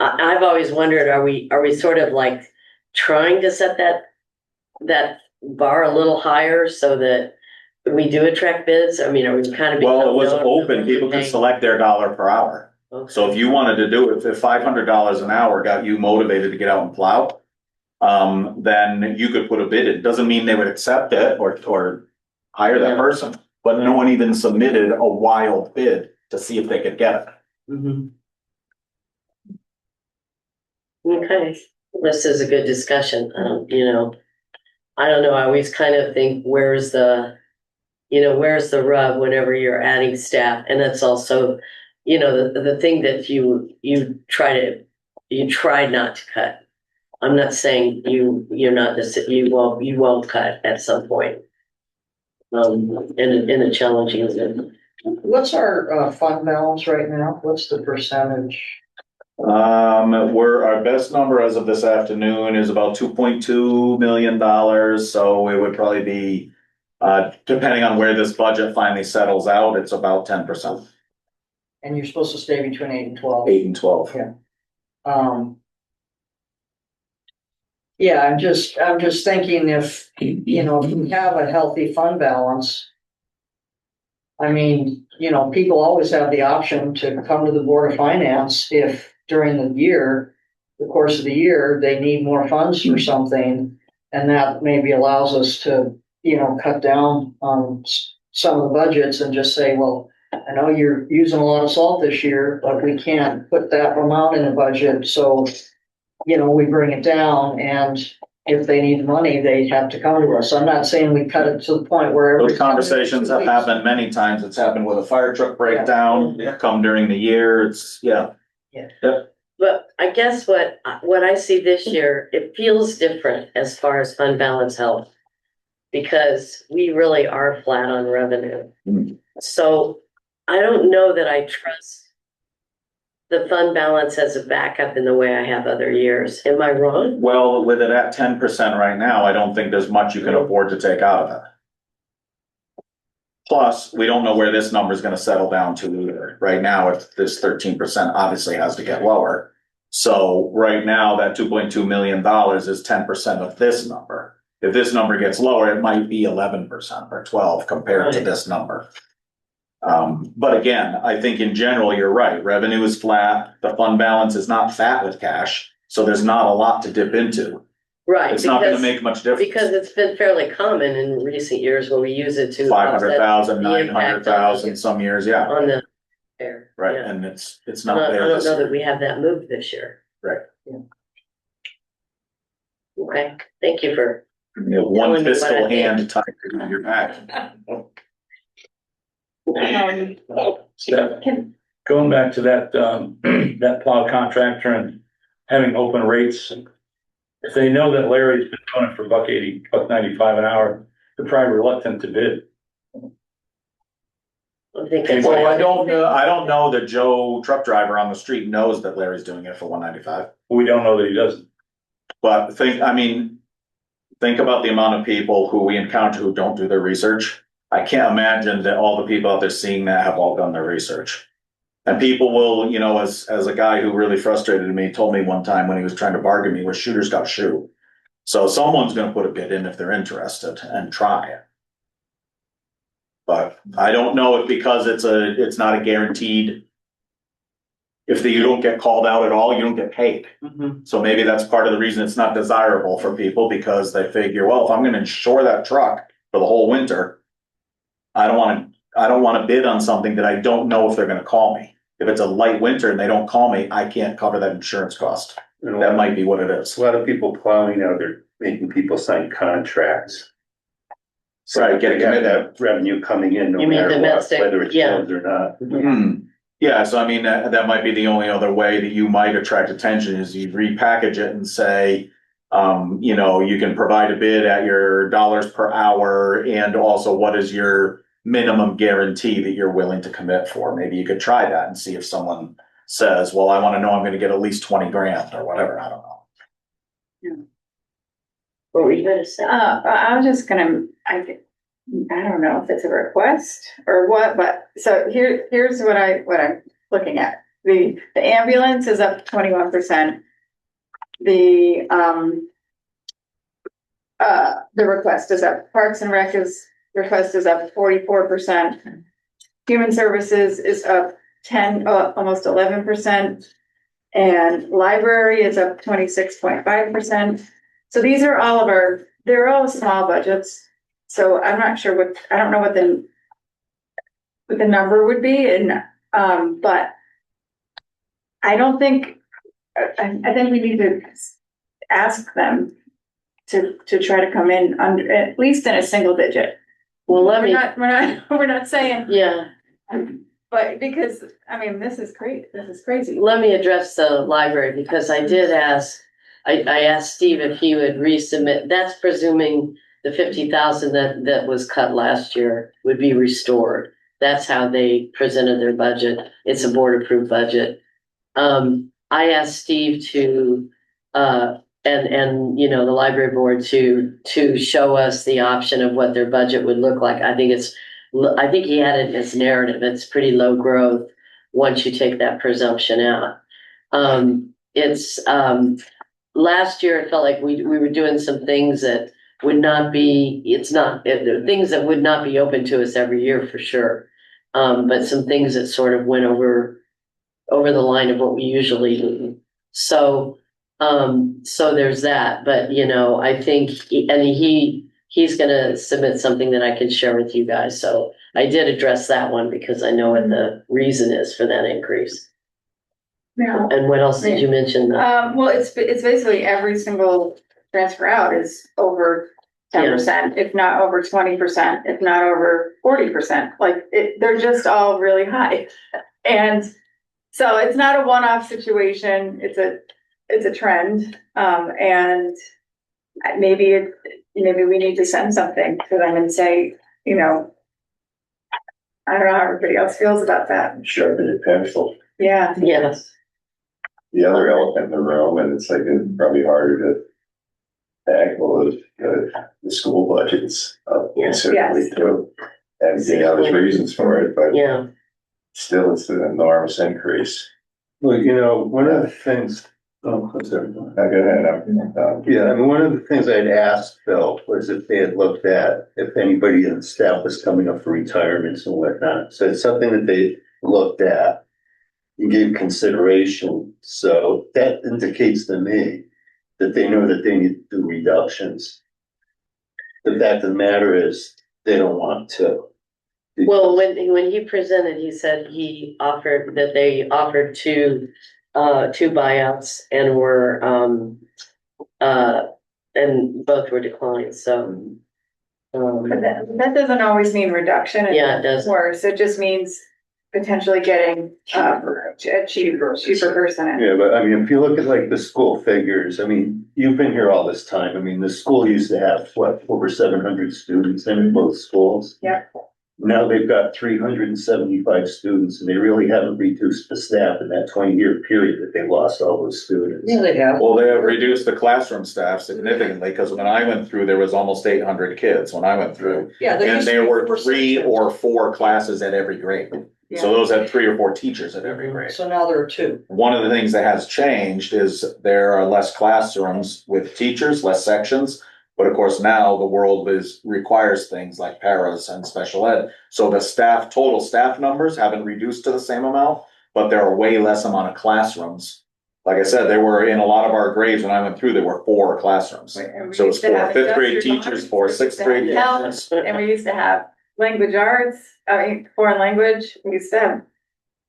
I've always wondered, are we sort of like trying to set that bar a little higher so that we do attract bids? I mean, are we kind of? Well, it was become open. People could select their dollar per hour. Okay. So if you wanted to do it, if $500 an hour got you motivated to get out and plow, then you could put a bid in. Doesn't mean they would accept it or hire that Yeah. person, but no one even submitted a wild bid to see if they could get it. Mhm. Okay, this is a good discussion. I don't know, I always kind of think, where's the rub whenever you're adding staff? And that's also, the thing that you try not to cut. I'm not saying you won't cut at some point. In a challenging. What's our fund balance right now? What's the percentage? Our best number as of this afternoon is about $2.2 million. So it would probably be, depending on where this budget finally settles out, it's about 10%, And you're supposed to stay between 8 and 12. 8 and 12. Yeah. Yeah, I'm just thinking if we have a healthy fund balance. I mean, people always have the option to come to the Board of Finance if during the course of the year, they need more funds for something. And that maybe allows us to, cut down on some of the budgets and just say, well, I know you're using a lot of salt this year, but we can't put that amount in the budget. So, we bring it down, and if they need money, they have to come to us. I'm not saying we cut it to the point where. Those conversations have happened many times. It's happened with a fire truck breakdown, come during the year. It's, yeah. Yeah. Yep. But I guess what I see this year, it feels different as far as fund balance health. Because we really are flat on revenue. So I don't know that I trust the fund balance as a backup in the way I have other years. Am I wrong? Well, with it at 10% right now, I don't think there's much you can afford to take out of it. Plus, we don't know where this number is gonna settle down to either. Right now, if this 13% obviously has to get lower. So right now, that $2.2 million is 10% of this number. If this number gets lower, it might be 11% or 12 compared to Right. this number. But again, I think in general, you're right. Revenue is flat. The fund balance is not fat with cash. So there's not a lot to dip into. Right. It's not gonna make much difference. Because it's been fairly common in recent years where we use it to. 500,000, offset the impact 900,000, some years, yeah. On the fair. Right, Yeah. and it's I not don't there this know that year. we have that move this year. Right. Yeah. Okay, thank you for. You have one Telling me what I fiscal think. hand tied behind your back. Steph, going back to that, that plow contractor and having open rates. If they know that Larry's been doing it for $1.80, $1.95 an hour, they're probably reluctant to bid. I think that's. Well, I don't know that Joe truck driver on the street knows that Larry's doing it for 195. We don't know that he doesn't. But think about the amount of people who we encounter who don't do their research. I can't imagine that all the people out there seeing that have all done their research. And people will, as a guy who really frustrated me, told me one time when he was trying to bargain me, was shooters got shoot. So someone's gonna put a bid in if they're interested and try it. But I don't know if because it's not a guaranteed. If you don't get called out at all, you don't get paid. Mhm. So maybe that's part of the reason it's not desirable for people, because they figure, well, if I'm gonna insure that truck for the whole winter, I don't wanna bid on something that I don't know if they're gonna call me. If it's a light winter and they don't call me, I can't cover that insurance cost. That might be what it is. A lot of people plowing out, they're making people sign contracts. So Right, they get a got commitment. that revenue coming in no You mean matter what, domestic, whether it's yeah. billed or not. Hmm. Yeah, so that might be the only other way that you might attract attention is you repackage it and say, you can provide a bid at your dollars per hour, and also what is your minimum guarantee that you're willing to commit for. Maybe you could try that and see if someone says, well, I want to know I'm going to get at least 20 grand or whatever. I don't know. What were you gonna say? I was just gonna, I don't know if it's a request or what, but so here's what I'm looking at. The ambulance is up 21%. The request is up. Parks and Rec request is up 44%. Human Services is up almost 11%. And library is up 26.5%. So these are they're all small budgets. So I'm not sure I don't know what the number would be, and, but I don't think, I think we need to ask them to try to come in under, at least in a single digit. Well, We're not saying, yeah, but because, this is crazy. let me address the library, because I did ask, I asked Steve if he would resubmit, that's presuming the 50,000 that was cut last year would be restored. That's how they presented their budget. It's a board approved budget. I asked Steve to, and the library board to show us the option of what their budget would look like. I think he had it in his narrative. It's pretty low growth once you take that presumption out. Last year it felt like we were doing some things that would not be, things that would not be open to us every year for sure. But some things that sort of went over the line of what we usually do. So there's that, but I think, he's gonna submit something that I can share with you guys. So I did address that one because I know what the reason is for that increase. Yeah. And what else did you mention? Well, it's basically every single transfer out is over 10%, if not over 20%, if not over 40%. Like they're just all really high. And So it's not a one-off situation, it's a trend, and maybe we need to send something to them and say, you know, I don't know how everybody else feels about that. Sharpen your pencil. Yeah. Yes. The other elephant in the room, and it's like, it's probably harder to tackle is the school budgets considerably Yes. too. And, there's reasons for it, but Yeah. still it's an enormous increase. Well, one of the things, oh, I'm sorry. Go ahead, Yeah, I mean, one of the things I'd asked Phil was if they had looked at, if anybody in the staff was coming up for retirements and whatnot. So it's something that they looked at and gave consideration. So that indicates to me that they know that they need to do reductions. The fact of the matter is, they don't want to. Well, when he presented, he said that they offered two buyouts and and both were declined, so. But that doesn't always mean reduction. Yeah, it does. Worse, it just means potentially getting a cheaper person in. Yeah, but I mean, if you look at like the school figures, I mean, you've been here all this time. I mean, the school used to have, over 700 students in both schools. Yeah. Now they've got 375 students and they really haven't reduced the staff in that 20-year period that they lost all those students. Yeah, they have. Well, they have reduced the classroom staff significantly, because when I went through, there was almost 800 kids when I went through. Yeah. And there were 3 or 4 classes at every grade. So those had 3 or 4 teachers at every grade. So now there are 2. One of the things that has changed is there are less classrooms with teachers, less sections. But of course, now the world requires things like paras and special ed. So the total staff numbers haven't reduced to the same amount, but there are way less amount of classrooms. Like I said, there were, in a lot of our grades when I went through, there were 4 classrooms. And we So it's used to 4 have 5th grade adjusters, teachers, 4 we used 6th to grade have teachers. And we used to have language arts, foreign language, we used to have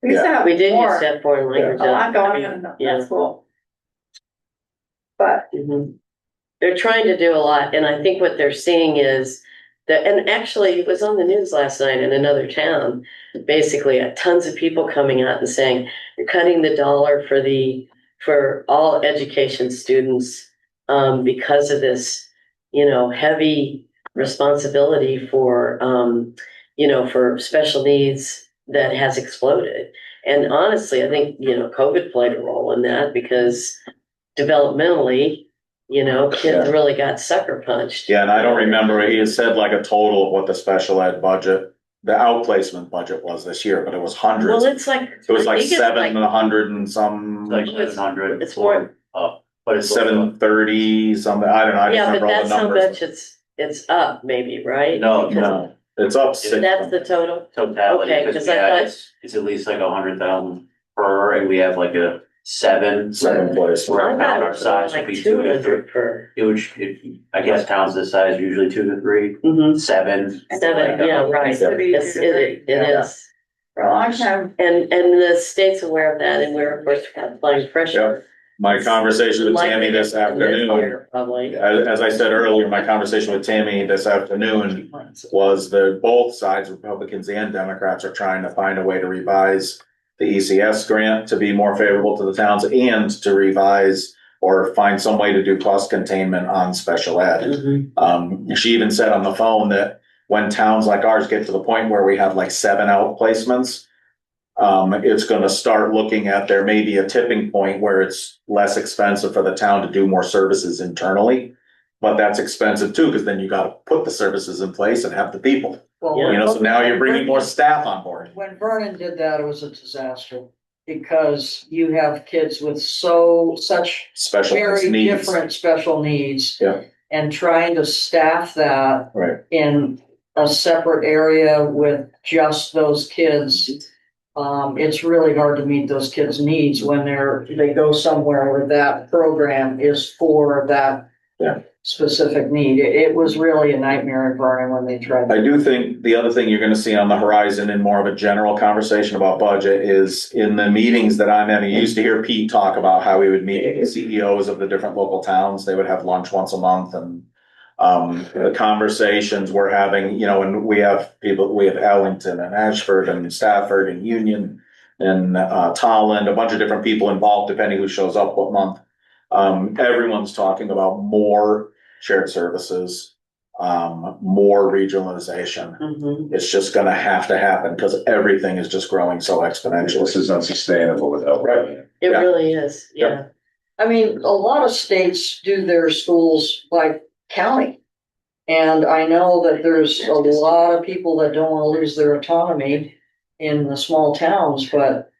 We did more. used to have foreign language. A lot going on in Yeah. that school. But Mhm. They're trying to do a lot, and I think what they're seeing is that, and actually, it was on the news last night in another town, basically, tons of people coming out and saying, you're cutting the dollar for all education students, because of this, heavy responsibility for, for special needs that has exploded. And honestly, I think, COVID played a role in that, because developmentally, kids really got sucker punched. Yeah, and I don't remember, he had said like a total of what the special ed budget, the outplacement budget was this year, but it was hundreds. Well, it's like. It was I like think it's 700 and some. Like 700. It's more. But it's 730, something, I don't know, I just Yeah, but remember all the that's how numbers. much it's up, maybe, right? No, It's up 6. That's the total? totality, Okay, because 'cause I thought- it's at least like 100,000 per, and we have like a 7 place. for I a thought town it our was size would like be 2 to 3. 200 per. I guess towns this size usually 2 to 3, Mhm. 7. 7, yeah, right. Used to be It's, 2 to 3 it is. for a long time. And the state's aware of that, and we're, of course, applying pressure. My conversation with Like Tammy it this is this afternoon, year, Probably. as I said earlier, my conversation with Tammy this afternoon was that both sides, Republicans and Democrats, are trying to find a way to revise the ECS grant to be more favorable to the towns, and to revise or find some way to do cost containment on special ed. Mhm. She even said on the phone that when towns like ours get to the point where we have like 7 outplacements, it's gonna start looking at, there may be a tipping point where it's less expensive for the town to do more services internally. But that's expensive too, because then you gotta put the services in place and have the people, Well, so now you're bringing more staff on board. when Vernon did that, it was a disaster, because you have kids with such Specialized very needs. different special needs. Yeah. And trying to staff that Right. in a separate area with just those kids. It's really hard to meet those kids' needs when they go somewhere where that program is for that. Yeah. Specific need. It was really a nightmare at Vernon when they tried. I do think the other thing you're gonna see on the horizon in more of a general conversation about budget is in the meetings that I'm in. You used to hear Pete talk about how he would meet with the CEOs of the different local towns. They would have lunch once a month, and the conversations we're having, and we have Ellington and Ashford and Stafford and Union. and Tolland, a bunch of different people involved, depending who shows up what month. Everyone's talking about more shared services, more regionalization. Mhm. It's just gonna have to happen because everything is just growing so exponentially. This is unsustainable without. Right. It Yeah. really is, yeah. I mean, a lot of states do their schools by county. And I know that there's a lot of people that don't want to lose their autonomy in the small towns, but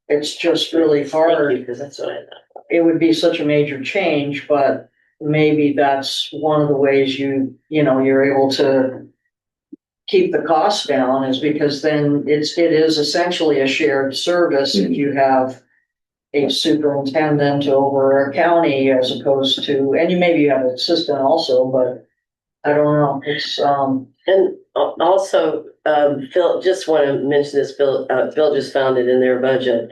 it's just really hard. Because that's what I thought. It would be such a major change, but maybe that's one of the ways you're able to keep the costs down, is because then it is essentially a shared service if you have a superintendent over a county as opposed to, and maybe you have an assistant also, but I don't know, it's, And also, Phil, just want to mention this, Phil just found it in their budget.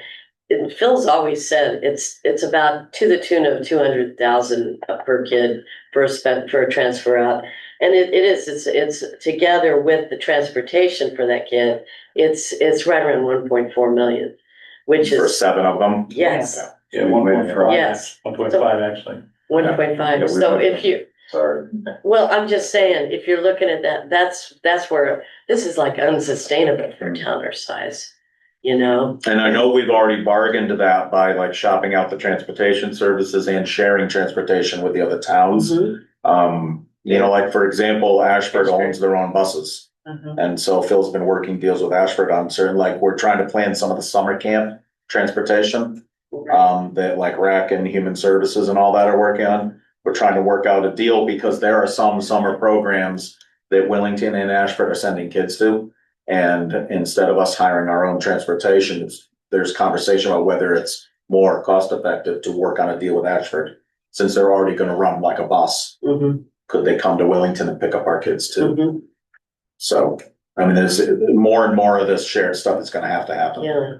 And Phil's always said it's about to the tune of 200,000 per kid for a transfer out. And it's together with the transportation for that kid, it's right around 1.4 million, which For is, 7 of them. yes, Yeah, 1.5. yes, 1.5 actually. 1.5. Yeah, we So went- if you, Sorry. well, I'm just saying, if you're looking at that, that's where, this is like unsustainable for a town our size, you know? And I know we've already bargained to that by like shopping out the transportation services and sharing transportation with the other towns. Like for example, Ashford owns their own buses. And so Phil's been working deals with Ashford on certain, like we're trying to plan some of the summer camp transportation. That like RAC and Human Services and all that are working on. We're trying to work out a deal because there are some summer programs that Wellington and Ashford are sending kids to. And instead of us hiring our own transportation, there's conversation about whether it's more cost effective to work on a deal with Ashford. Since they're already gonna run like a bus, could they come to Wellington and pick up our kids too? So, I mean, there's more and more of this shared stuff that's gonna have to happen. Yeah.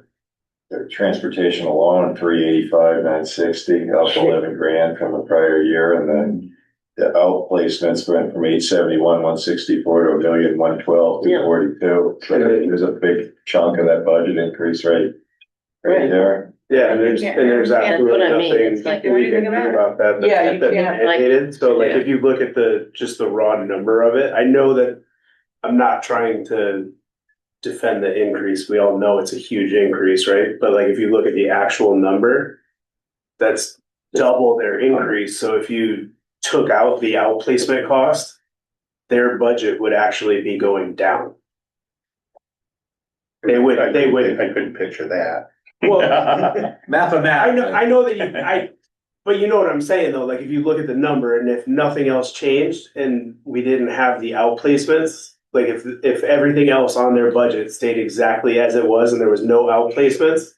The transportation alone, 385, 960, up 11 grand from the prior year, and then the outplacements went from 871, 164 to 1,112, 242. So there's a big chunk of that budget increase right there. Yeah, and there's That's what absolutely I mean. nothing It's like- we can do about that. Yeah, you that's can't, like- mandated. So like, Yeah. if you look at just the raw number of it, I know that I'm not trying to defend the increase. We all know it's a huge increase, right? But like, if you look at the actual number, that's double their increase. So if you took out the outplacement cost, their budget would actually be going down. They would. I couldn't picture that. Well, Mathematically. I know that but you know what I'm saying though, like if you look at the number and if nothing else changed and we didn't have the outplacements, like if everything else on their budget stayed exactly as it was and there was no outplacements,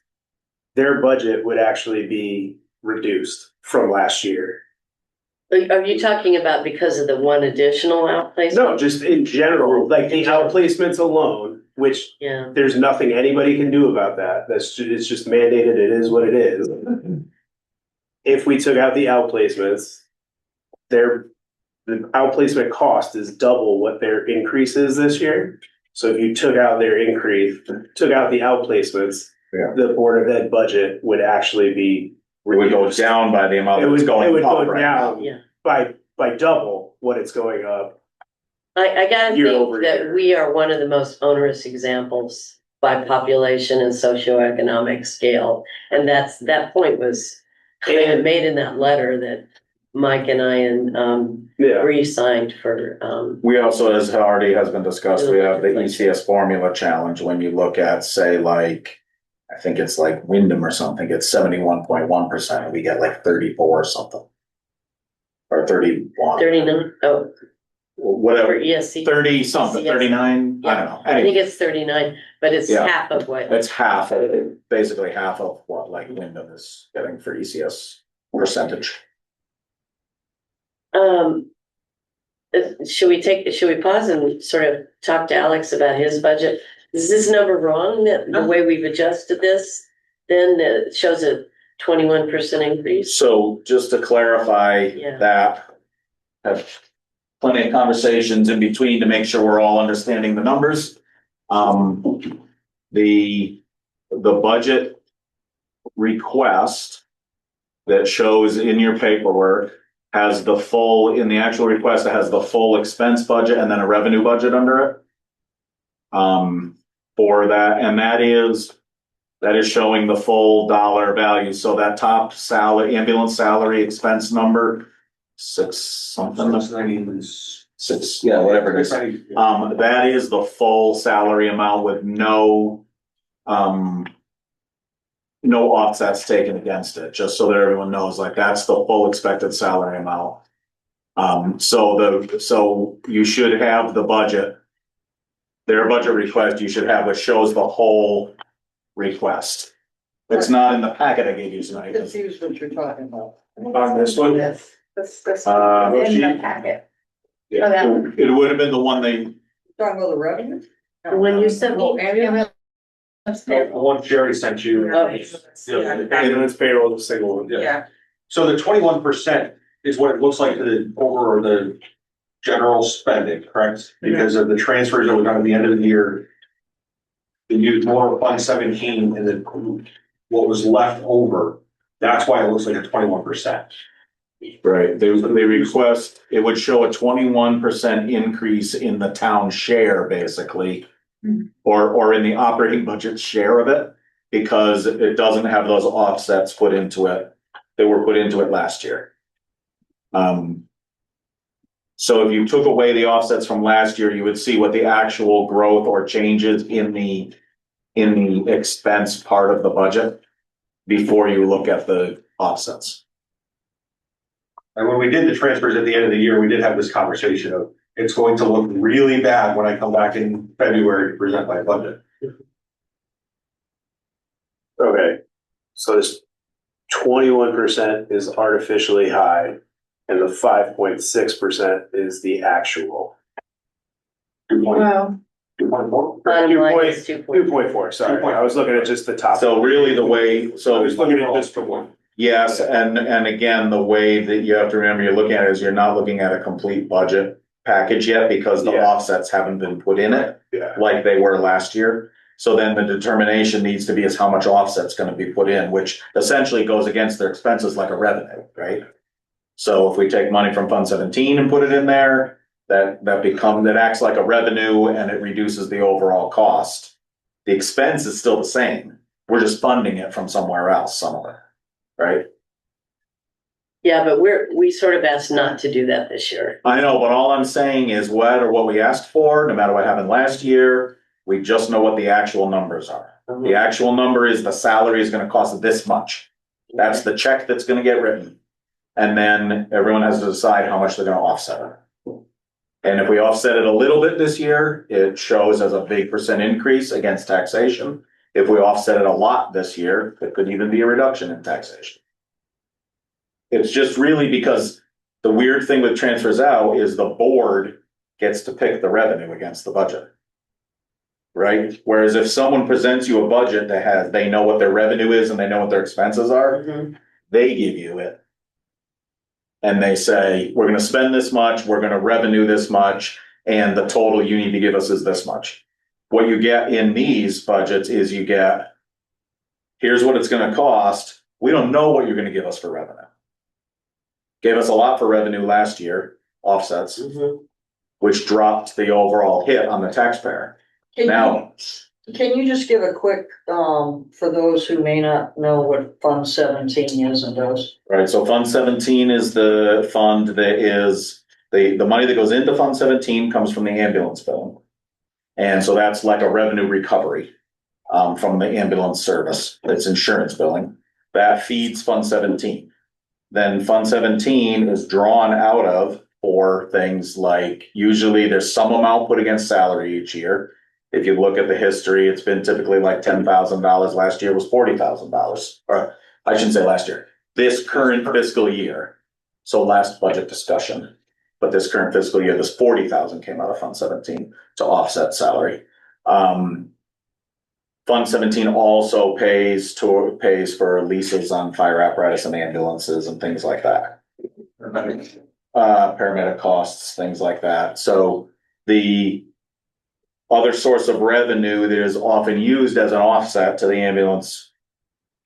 their budget would actually be reduced from last year. Are you talking about because of the one additional outplacement? No, just in general, like the outplacements alone, which Yeah, there's nothing anybody can do about that. It's just mandated. It is what it is. If we took out the outplacements, the outplacement cost is double what their increase is this year. So if you took out their increase, took out the outplacements, the Board of Ed budget would actually be. It would go down by the amount that's going up right now. Down by double what it's going up. I gotta Year think over that year. we are one of the most onerous examples by population and socioeconomic scale. And that point was made in that letter that Mike and I and Bree signed for. We also, as already has been discussed, we have the ECS formula challenge. When you look at, say, like, I think it's like Wyndham or something, it's 71.1%, and we get like 34 or something. Or 31. 39, oh, Whatever, for ESC. 30 something, ECS. 39, I don't know. I think it's 39, but it's Yeah. half of what. It's half, basically half of what like Wyndham is getting for ECS percentage. Should we pause and sort of talk to Alex about his budget? Is this number wrong, that the way we've adjusted this, then it shows a 21% increase? So just to clarify Yeah. that, have plenty of conversations in between to make sure we're all understanding the numbers. The the budget request that shows in your paperwork has the full, in the actual request, it has the full expense budget and then a revenue budget under it. For that, and that is showing the full dollar value. So that top salary, ambulance salary expense number, six, yeah, whatever it is. That is the full salary amount with no offsets taken against it, just so that everyone knows, like, that's the full expected salary amount. So you should have the budget, their budget request, you should have, which shows the whole request. It's not in the packet I gave you tonight. Confused what you're talking about. On this one? This in She- the packet. Yeah, Oh, that one. it would have been the one they, Talking about the revenue? When you sent me. Oh, ambulance. The one Jerry sent you. Oh. Ambulance payroll, the single one. Yeah. So the 21% is what it looks like to the over the general spending, correct? Because of the transfers that were done at the end of the year. They used more of Fund 17 and then what was left over, that's why it looks like a 21%. right, they request, it would show a 21% increase in the town share, basically. Or in the operating budget share of it, because it doesn't have those offsets put into it that were put into it last year. So if you took away the offsets from last year, you would see what the actual growth or changes in the expense part of the budget before you look at the offsets. And when we did the transfers at the end of the year, we did have this conversation of, it's going to look really bad when I come back in February to present my budget. Okay, so this 21% is artificially high, and the 5.6% is the actual. Well, 2.4? Bottom line is 2.4. 2.4, sorry, I was looking at just the top. So really the way, I so was looking at this for one. yes, and again, the way that you have to remember you're looking at it is you're not looking at a complete budget package yet because the Yeah. offsets haven't been put in it Yeah, like they were last year. So then the determination needs to be is how much offset's gonna be put in, which essentially goes against their expenses like a revenue, right? So if we take money from Fund 17 and put it in there, that acts like a revenue and it reduces the overall cost. The expense is still the same. We're just funding it from somewhere else, somewhere, right? Yeah, but we sort of asked not to do that this year. I know, but all I'm saying is what we asked for, no matter what happened last year, we just know what the actual numbers are. The actual number is the salary is gonna cost this much. That's the check that's gonna get written. And then everyone has to decide how much they're gonna offset it. And if we offset it a little bit this year, it shows as a big percent increase against taxation. If we offset it a lot this year, it could even be a reduction in taxation. It's just really because the weird thing with transfers out is the board gets to pick the revenue against the budget. Right? Whereas if someone presents you a budget that they know what their revenue is and they know what their expenses are, they give you it. And they say, we're gonna spend this much, we're gonna revenue this much, and the total you need to give us is this much. What you get in these budgets is you get, here's what it's gonna cost. We don't know what you're gonna give us for revenue. Gave us a lot for revenue last year, offsets, which dropped the overall hit on the taxpayer. Now, Can you just give a quick, for those who may not know what Fund 17 is and does? right, so Fund 17 is the fund that is, the money that goes into Fund 17 comes from the ambulance billing. And so that's like a revenue recovery from the ambulance service, that's insurance billing. That feeds Fund 17. Then Fund 17 is drawn out of for things like, usually there's some amount put against salary each year. If you look at the history, it's been typically like $10,000. Last year was $40,000. Or I shouldn't say last year, this current fiscal year. So last budget discussion, but this current fiscal year, this 40,000 came out of Fund 17 to offset salary. Fund 17 also pays for leases on fire apparatus and ambulances and things like that. Paramedic costs, things like that. So other source of revenue that is often used as an offset to the ambulance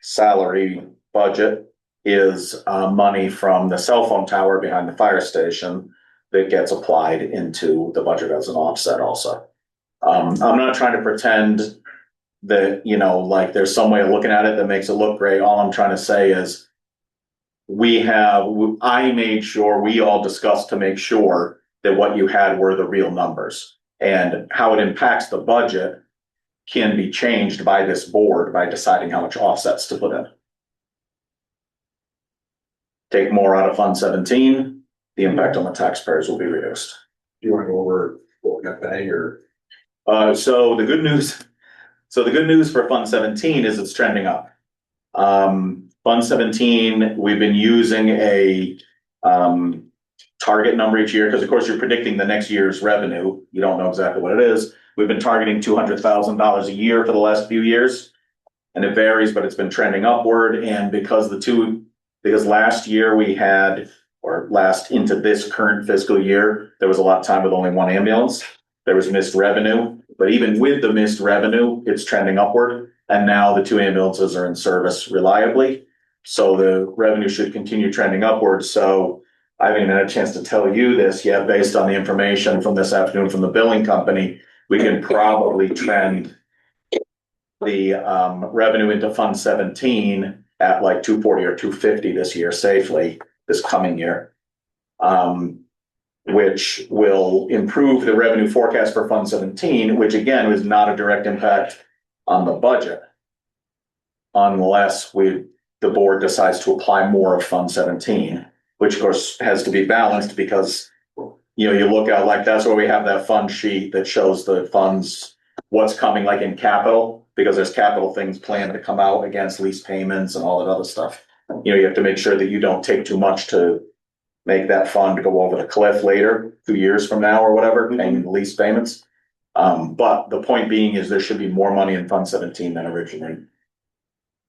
salary budget is money from the cell phone tower behind the fire station that gets applied into the budget as an offset also. I'm not trying to pretend that, like there's some way of looking at it that makes it look great. All I'm trying to say is I made sure we all discussed to make sure that what you had were the real numbers, and how it impacts the budget can be changed by this board by deciding how much offsets to put in. Take more out of Fund 17, the impact on the taxpayers will be reduced. Do you want to go over what we got paying or? So the good news for Fund 17 is it's trending up. Fund 17, we've been using a target number each year, because of course you're predicting the next year's revenue. You don't know exactly what it is. We've been targeting $200,000 a year for the last few years, and it varies, but it's been trending upward. And because last year we had, or last into this current fiscal year, there was a lot of time with only one ambulance. There was missed revenue, but even with the missed revenue, it's trending upward. And now the 2 ambulances are in service reliably. So the revenue should continue trending upward. So I haven't even had a chance to tell you this yet, based on the information from this afternoon from the billing company. We can probably trend the revenue into Fund 17 at like 240 or 250 this year safely, this coming year, which will improve the revenue forecast for Fund 17, which again is not a direct impact on the budget, unless the board decides to apply more of Fund 17, which of course has to be balanced, because you look at, like, that's where we have that fund sheet that shows the funds, what's coming like in capital, because there's capital things planned to come out against lease payments and all that other stuff. You have to make sure that you don't take too much to make that fund go over the cliff later, 2 years from now or whatever, paying the lease payments. But the point being is there should be more money in Fund 17 than originally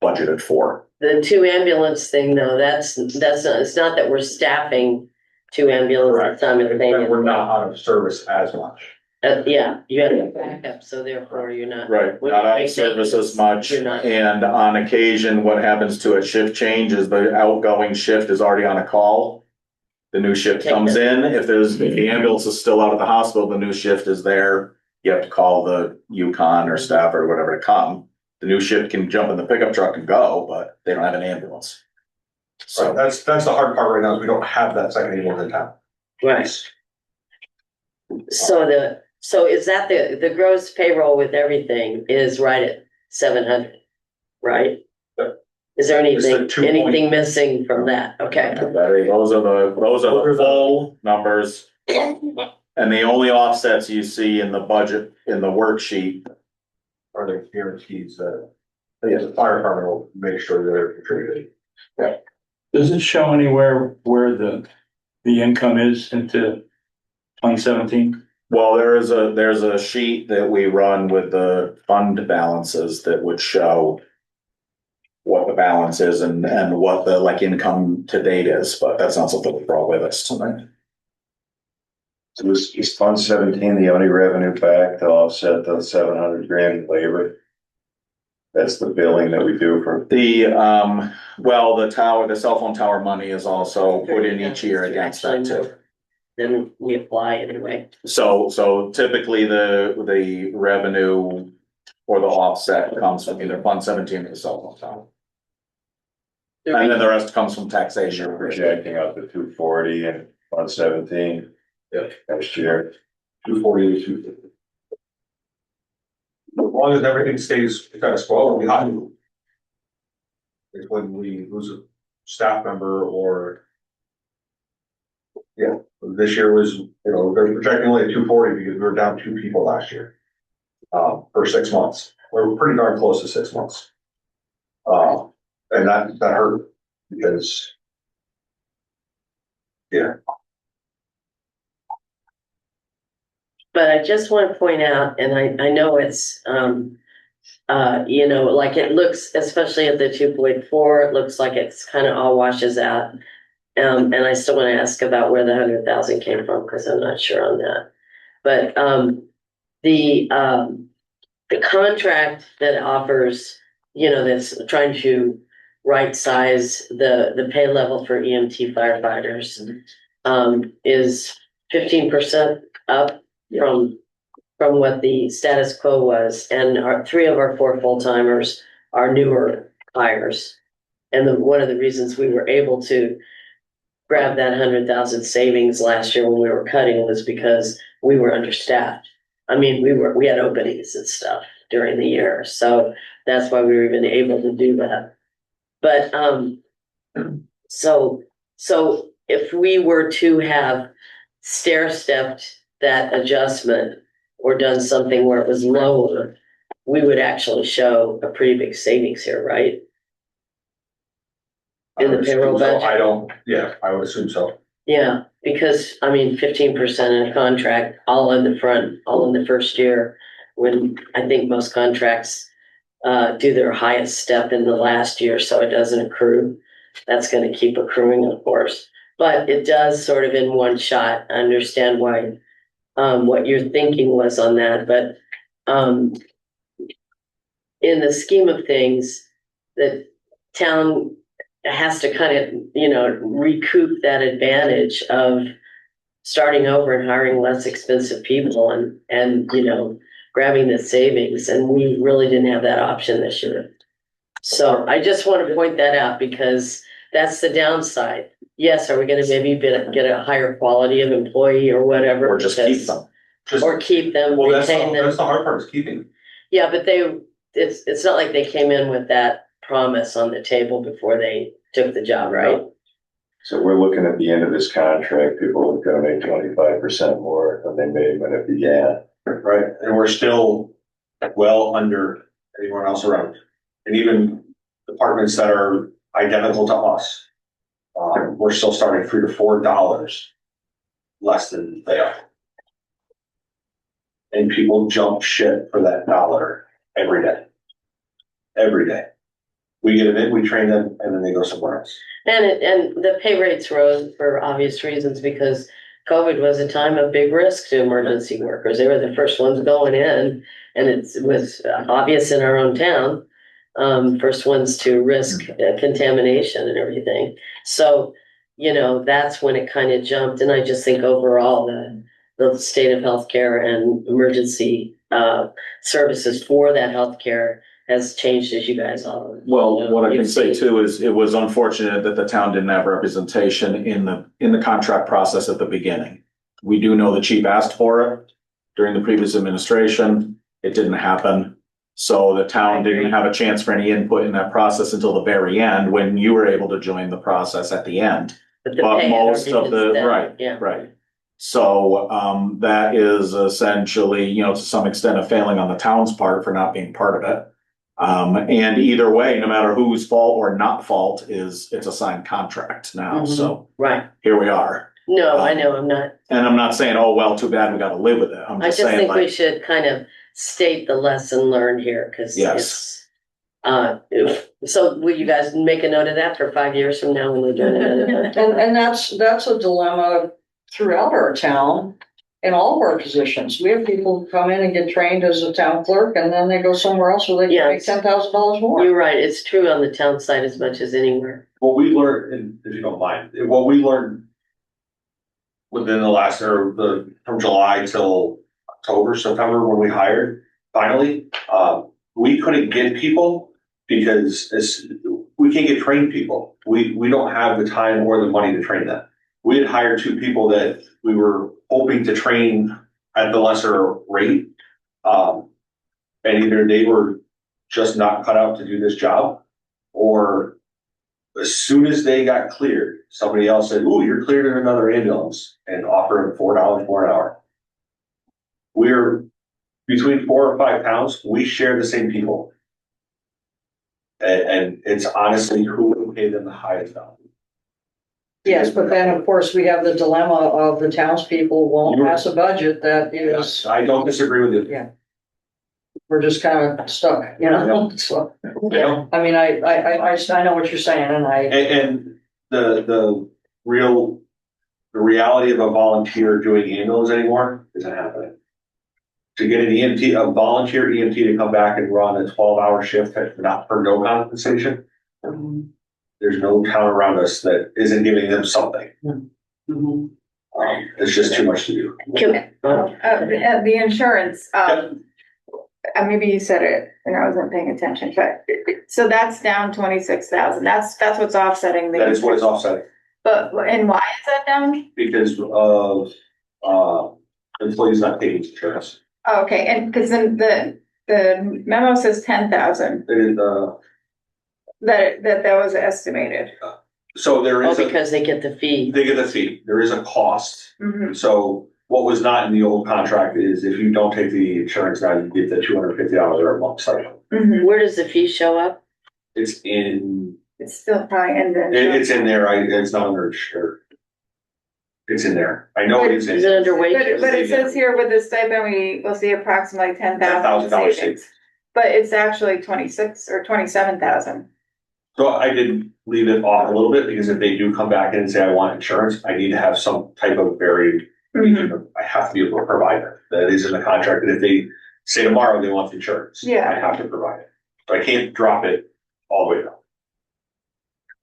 budgeted for. The 2 ambulance thing, though, that's not, it's not that we're staffing 2 ambulances simultaneously. We're not out of service as much. Yeah, you have to back up, so therefore you're not. Right, not out of service as much, and on occasion, what happens to a shift change is the outgoing shift is already on a call. The new shift comes in, if the ambulance is still out of the hospital, the new shift is there. You have to call the Yukon or staff or whatever to come. The new shift can jump in the pickup truck and go, but they don't have an ambulance. So that's the hard part right now, is we don't have that second ambulance in town. Right. So is that the gross payroll with everything is right at 700, right? Yep. Is there anything It's the 2 missing from that? Okay. Those are the full numbers. And the only offsets you see in the budget, in the worksheet, Are there guarantees that, the fire department will make sure they're contributing? Does it show anywhere where the income is into Fund 17? well, there's a sheet that we run with the fund balances that would show what the balance is and what the income to date is, but that's not something we brought with us tonight. So is Fund 17 the only revenue back to offset the 700 grand in labor? That's the billing that we do for. The cell phone tower money is also put in each year against that too. Then we apply anyway. So typically the revenue or the offset comes from either Fund 17 or the cell phone tower. And then the rest comes from taxation. You're projecting up to 240 and Fund 17. Yep. Next year. 240 to 250. As long as everything stays kind of quo, we have to. It's when we lose a staff member or. Yeah, this year was, they're projecting only at 240 because we were down 2 people last year. For 6 months. We're pretty darn close to 6 months. And that hurt because. Yeah. But I just want to point out, and I know it's, it looks, especially at the 2.4, it looks like it's kind of all washes out. And I still want to ask about where the 100,000 came from, because I'm not sure on that. But the contract that offers, that's trying to right size the pay level for EMT firefighters, is 15% up from what the status quo was, and three of our four full-timers are newer hires. And one of the reasons we were able to grab that 100,000 savings last year when we were cutting was because we were understaffed. I mean, we had openings and stuff during the year, so that's why we were even able to do that. But so if we were to have stair-stepped that adjustment or done something where it was lower, we would actually show a pretty big savings here, right? In the payroll budget? I would assume so. Yeah, because 15% in a contract, all in the front, all in the first year, when I think most contracts do their highest step in the last year, so it doesn't accrue. That's going to keep accruing, of course, but it does sort of in one shot. I understand why what your thinking was on that, but in the scheme of things, the town has to kind of, recoup that advantage of starting over and hiring less expensive people and grabbing the savings. And we really didn't have that option this year. So I just want to point that out because that's the downside. Yes, are we going to maybe get a higher quality of employee or whatever? Or just keep them. Or keep them, Well, retain them. that's the hard part, is keeping them. Yeah, but it's not like they came in with that promise on the table before they took the job, right? So we're looking at the end of this contract, people are gonna make 25% more than they made when it began. Right, and we're still well under anyone else around. And even departments that are identical to us, we're still starting $3 to $4 less than they are. And people jump shit for that dollar every day. Every day. We get them in, we train them, and then they go somewhere else. And the pay rates rose for obvious reasons because COVID was a time of big risk to emergency workers. They were the first ones going in, and it was obvious in our own town, first ones to risk contamination and everything. So, that's when it kind of jumped. And I just think overall the state of healthcare and emergency services for that healthcare has changed, as you guys all. Well, what I can say too is it was unfortunate that the town didn't have representation in the contract process at the beginning. We do know the chief asked for it during the previous administration. It didn't happen. So the town didn't have a chance for any input in that process until the very end when you were able to join the process at the end. But most of right. So that is essentially, to some extent a failing on the town's part for not being part of it. And either way, no matter whose fault or not fault it's a signed contract now. Mhm. So Right. here we are. No, I know, I'm not. And I'm not saying, oh, well, too bad we got to live with it. I'm I just just saying think we should kind of state the lesson learned here, because Yes. so will you guys make a note of that for 5 years from now when we're doing it? And that's a dilemma throughout our town in all of our positions. We have people who come in and get trained as a town clerk and then they go somewhere else where they can make $10,000 more. You're right, it's true on the town side as much as anywhere. What we learned, and if you don't mind, what we learned within the last, from July till October, September, when we hired, finally, we couldn't get people because we can't get trained people. We don't have the time or the money to train them. We had hired 2 people that we were hoping to train at the lesser rate. And either they were just not cut out to do this job, or as soon as they got cleared, somebody else said, "Ooh, you're cleared in another ambulance," and offer them $4 more an hour. We're between 4 or 5 towns. We share the same people. And it's honestly who would pay them the highest value. Yes, but then of course we have the dilemma of the townspeople won't pass a budget that is, I don't disagree with you. Yeah. We're just kind of stuck, so. Yeah. I mean, I know what you're saying and And the reality of a volunteer doing ambulance anymore isn't happening. to get an EMT, a volunteer EMT to come back and run a 12-hour shift not for no compensation. There's no town around us that isn't giving them something. It's just too much to do. The insurance, maybe you said it and I wasn't paying attention, but, so that's down 26,000. That's what's offsetting the. That is what is offsetting. But, and why is that down? Because of, employees not taking insurance. Oh, okay, and because then the memo says 10,000, It is, that was estimated. so there Oh, is, because they get the fee. they get the fee, there is a cost. Mhm. So what was not in the old contract is if you don't take the insurance now, you get the $250 a month stipend. Mhm. Where does the fee show up? It's in, It's still probably in the. it's in there, it's not under shirt. It's in there, I know it's in. Is it under But wages? it says here with the stipend, we will see approximately $10,000 $10,000 savings. But it's actually 26 or 27,000. So I did leave it off a little bit because if they do come back in and say, I want insurance, I need to have some type of varied. I have to be able to provide it. That is in the contract. And if they say tomorrow they want insurance, Yeah. I have to provide it. So I can't drop it all the way down.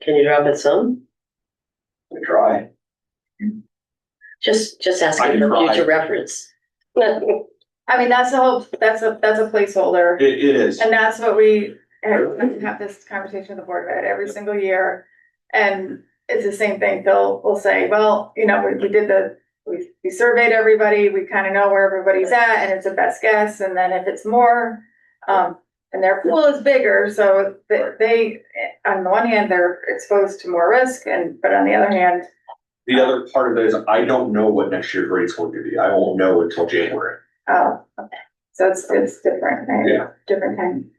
Can you drop it some? I try. Just I asking can for try. future reference. I mean, that's that's a placeholder. It is. And that's what we have this conversation with the board about every single year. And it's the same thing. We'll say, well, we did we surveyed everybody, we kind of know where everybody's at and it's a best guess. And then if it's more, and their pool is bigger, so they, on the one hand, they're exposed to more risk but on the other hand. The other part of it is I don't know what next year's rate's going to be. I won't know until January. Oh, okay. So it's different, right? Yeah. Different time.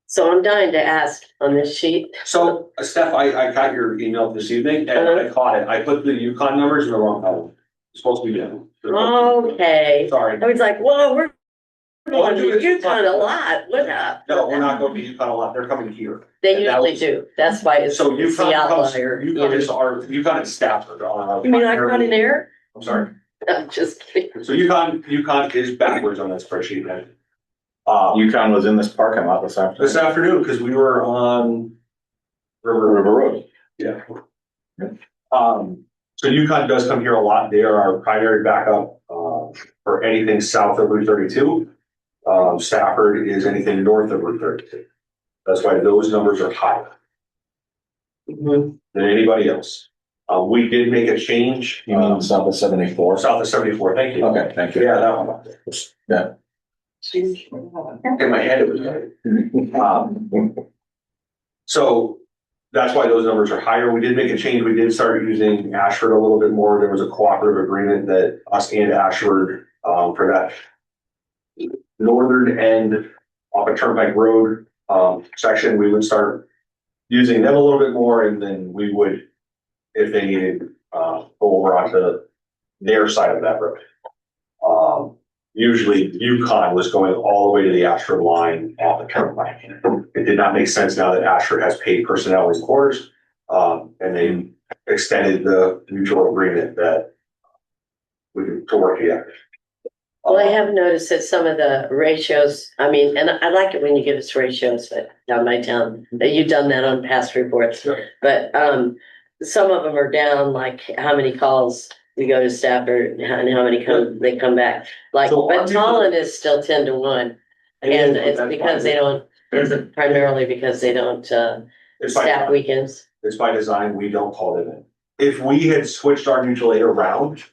So I'm dying to ask on this sheet. So Steph, I got your email this evening and I caught it. I put the Yukon numbers in the wrong column. It's supposed to be down. Okay. Sorry. I was like, whoa, we're going do to is- Yukon a lot. What up? No, we're not going to Yukon a lot. They're coming here. They And that usually was- do. That's why it's So it's the Yukon comes, outlier. Yukon is Stafford. You mean I got in there? I'm sorry. I'm just kidding. So Yukon is backwards on that spreadsheet then. UConn was in this parking lot this afternoon. This afternoon, because we were on River Road. Yeah. So Yukon does come here a lot. They are our primary backup, for anything south of Route 32. Stafford is anything north of Route 32. That's why those numbers are higher than anybody else. We did make a change. You mean south of 74? South of 74, thank you. Okay, thank you. Yeah, that one. Yeah. In my head, it was right. So that's why those numbers are higher. We did make a change. We did start using Ashford a little bit more. There was a cooperative agreement that us and Ashford, for that northern end off of Turnpike Road, section, we would start using them a little bit more, and then we would, if they needed, go over onto their side of that road. Usually Yukon was going all the way to the Ashford line off the Turnpike. It did not make sense now that Ashford has paid personnel in quarters, and they extended the mutual agreement that we could to work together. Well, I have noticed that some of the ratios, I mean, and I like it when you give us ratios, but down my town, that you've done that on past reports. But some of them are down, like how many calls we go to Stafford and how many they come back. Like, So but Tallinn is still 10-1. And it's because they don't, it's primarily because they don't It's by staff design. weekends. It's by design. We don't call them in. If we had switched our mutual aid around,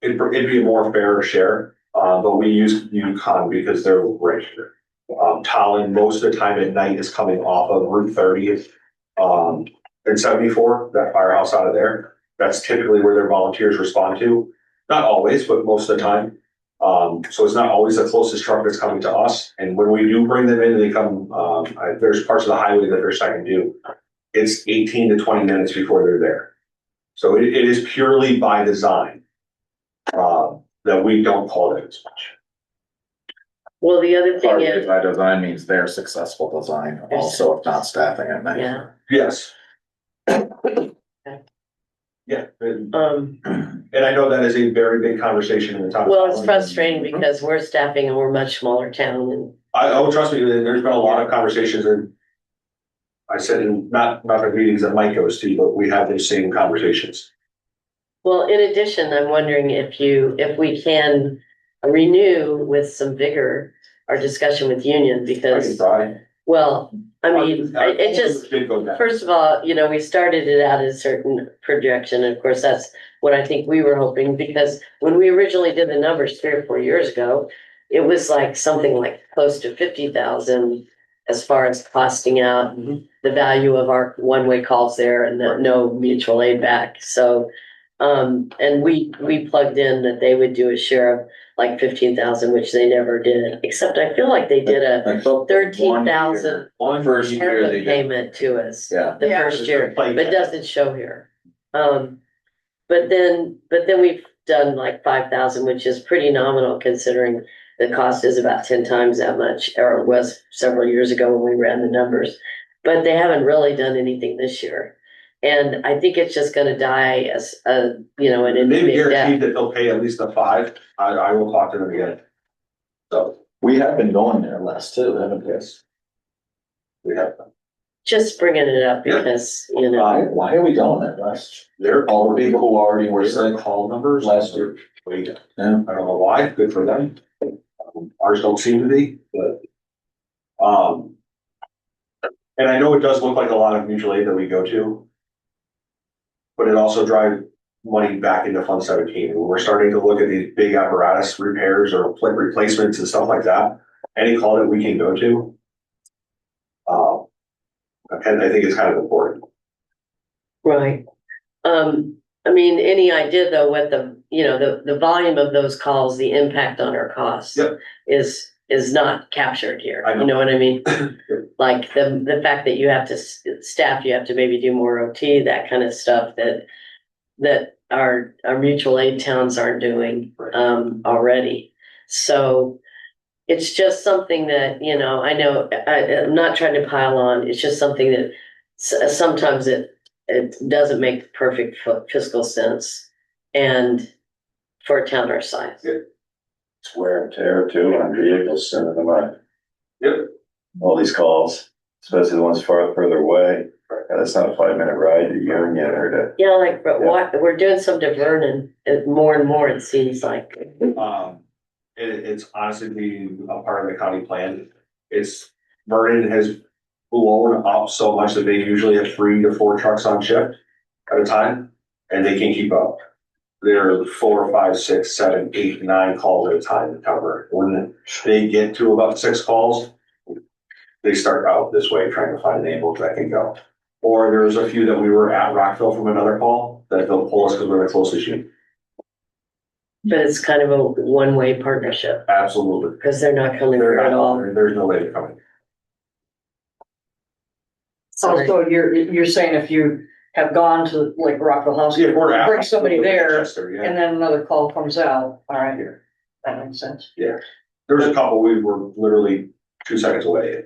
it'd be a more fair share. But we use Yukon because they're right here. Tallinn, most of the time at night, is coming off of Route 30th, and 74, that firehouse out of there. That's typically where their volunteers respond to. Not always, but most of the time. So it's not always the closest truck that's coming to us. And when we do bring them in, they come, there's parts of the highway that they're second due. It's 18 to 20 minutes before they're there. So it is purely by design, that we don't call it as much. Well, the other thing Part is, by design means their successful design, also if not staffing at night. yeah. Yes. Yeah, and Um, I know that is a very big conversation in the town. well, it's frustrating because we're staffing and we're a much smaller town and Oh, trust me, there's been a lot of conversations and I said in not the meetings that Mike goes to, but we have those same conversations. well, in addition, I'm wondering if we can renew with some vigor our discussion with union I can because, try. well, I mean, it just, Did go down. first of all, we started it out at a certain projection. And of course, that's what I think we were hoping because when we originally did the numbers 3 or 4 years ago, it was like something like close to 50,000 as far as costing out the value of our one-way calls there and no mutual aid back. So, and we plugged in that they would do a share of like 15,000, which they never did, except I feel like they did a 13,000 First year they did. payment to us. Yeah. The Yeah. first year, but it doesn't show here. But then we've done like 5,000, which is pretty nominal considering the cost is about 10 times that much, or it was several years ago when we ran the numbers. But they haven't really done anything this year. And I think it's just gonna die as an They've immediate guaranteed death. that they'll pay at least a 5. I will talk to them again. So We have been going there less too, haven't we? we have, Just bringing it up Yeah. because, Why are we going there less? they're All the people who already were their sick call numbers last year. Wait, I Yeah. don't know why, good for them. Ours don't seem to be, but. And I know it does look like a lot of mutual aid that we go to. But it also drives money back into Fund 17. When we're starting to look at these big apparatus repairs or replacements and stuff like that, any call that we can go to. And I think it's kind of important. right. I mean, any idea though, what the volume of those calls, the impact on our costs Yep. is not captured here. I know. You know what I mean? Like the fact that you have to staff, you have to maybe do more OT, that kind of stuff that our mutual aid towns aren't doing, already. So it's just something that, I know, I'm not trying to pile on. It's just something that sometimes it doesn't make perfect fiscal sense. And for a town our size. It's wear and tear too on vehicles, sending them out. Yep. All these calls, especially the ones further away. Yeah, that's not a 5-minute ride to Union or to. Yeah, like, but what, we're doing some to Vernon, more and more, it seems like. It's honestly being a part of the county plan. Vernon has blown up so much that they usually have 3 to 4 trucks on shift at a time, and they can't keep up. There are 4, 5, 6, 7, 8, 9 calls at a time to cover. When they get to about 6 calls, they start out this way trying to find an ambulance that can go. Or there's a few that we were at Rockville from another call that they'll pull us because we're the closest unit. But it's kind of a one-way partnership, Absolutely. because they're not coming They're through not, at all. there's no way they're coming. Sorry. Also, you're saying if you have gone to like Rockville Hospital, Yeah, we're at. bring somebody there, Chester, yeah. and then another call comes out, all right, that makes sense. There's a couple we were literally 2 seconds away.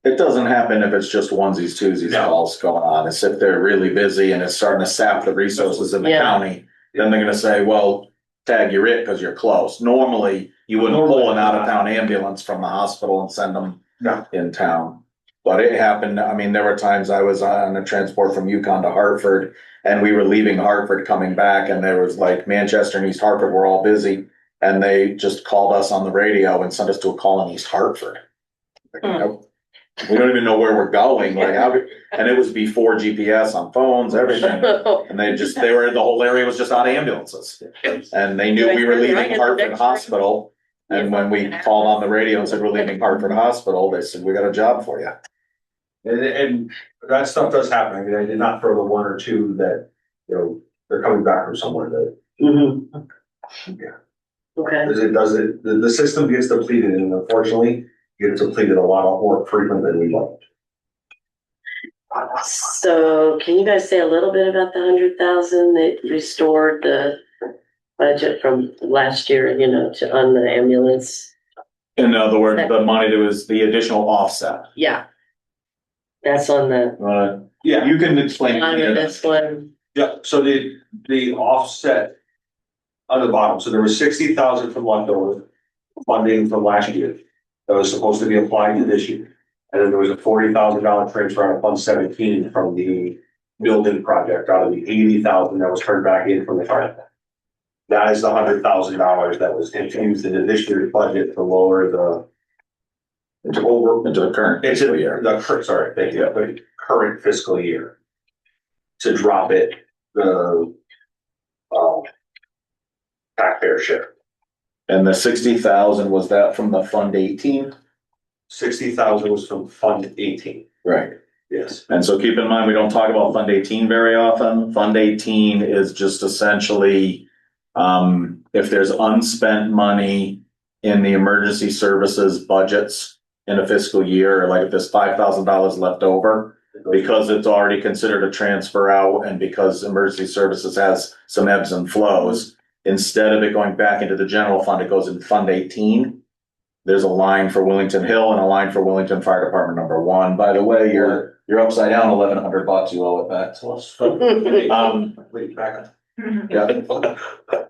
It doesn't happen if it's just onesies, twosies No. calls going on. It's if they're really busy and it's starting to sap the resources in the Yeah. county, then they're gonna say, well, tag you're it because you're close. Normally, you wouldn't pull an out-of-town ambulance from the hospital and send them No. in town. But it happened, I mean, there were times I was on a transport from Yukon to Hartford and we were leaving Hartford coming back and there was like Manchester and East Hartford were all busy. And they just called us on the radio and sent us to a call in East Hartford. We don't even know where we're going, like and it was before GPS on phones, everything. And the whole area was just on ambulances. And they knew we were leaving Hartford Hospital. And when we called on the radio and said, we're leaving Hartford Hospital, they said, we got a job for you. And that stuff does happen. I mean, I did not throw the 1 or 2 that, they're coming back from somewhere that, yeah. Okay, Because the system gets depleted and unfortunately gets depleted a lot more frequent than we like. so can you guys say a little bit about the 100,000 that restored the budget from last year, on the ambulance? In other words, the money that was the additional offset. Yeah. That's on the, Yeah. You can explain. on this one, Yeah, so the offset on the bottom, so there was 60,000 from leftover funding from last year that was supposed to be applied to this year. And then there was a $40,000 transfer out of Fund 17 from the building project out of the 80,000 that was turned back in from the fire. That is the $100,000 that was infused into this year's budget to lower the into the current into fiscal year. the current, sorry, thank you, the current fiscal year. To drop it, the taxpayer share. And the 60,000, was that from the Fund 18? 60,000 was from Fund 18, Right. yes. And so keep in mind, we don't talk about Fund 18 very often. Fund 18 is just essentially, if there's unspent money in the emergency services budgets in a fiscal year, like if there's $5,000 left over, because it's already considered a transfer out and because emergency services has some ebbs and flows, instead of it going back into the general fund, it goes in Fund 18. There's a line for Willington Hill and a line for Willington Fire Department number 1. By the way, you're upside down $1,100. You owe it back to us. Wait, back up. Yeah.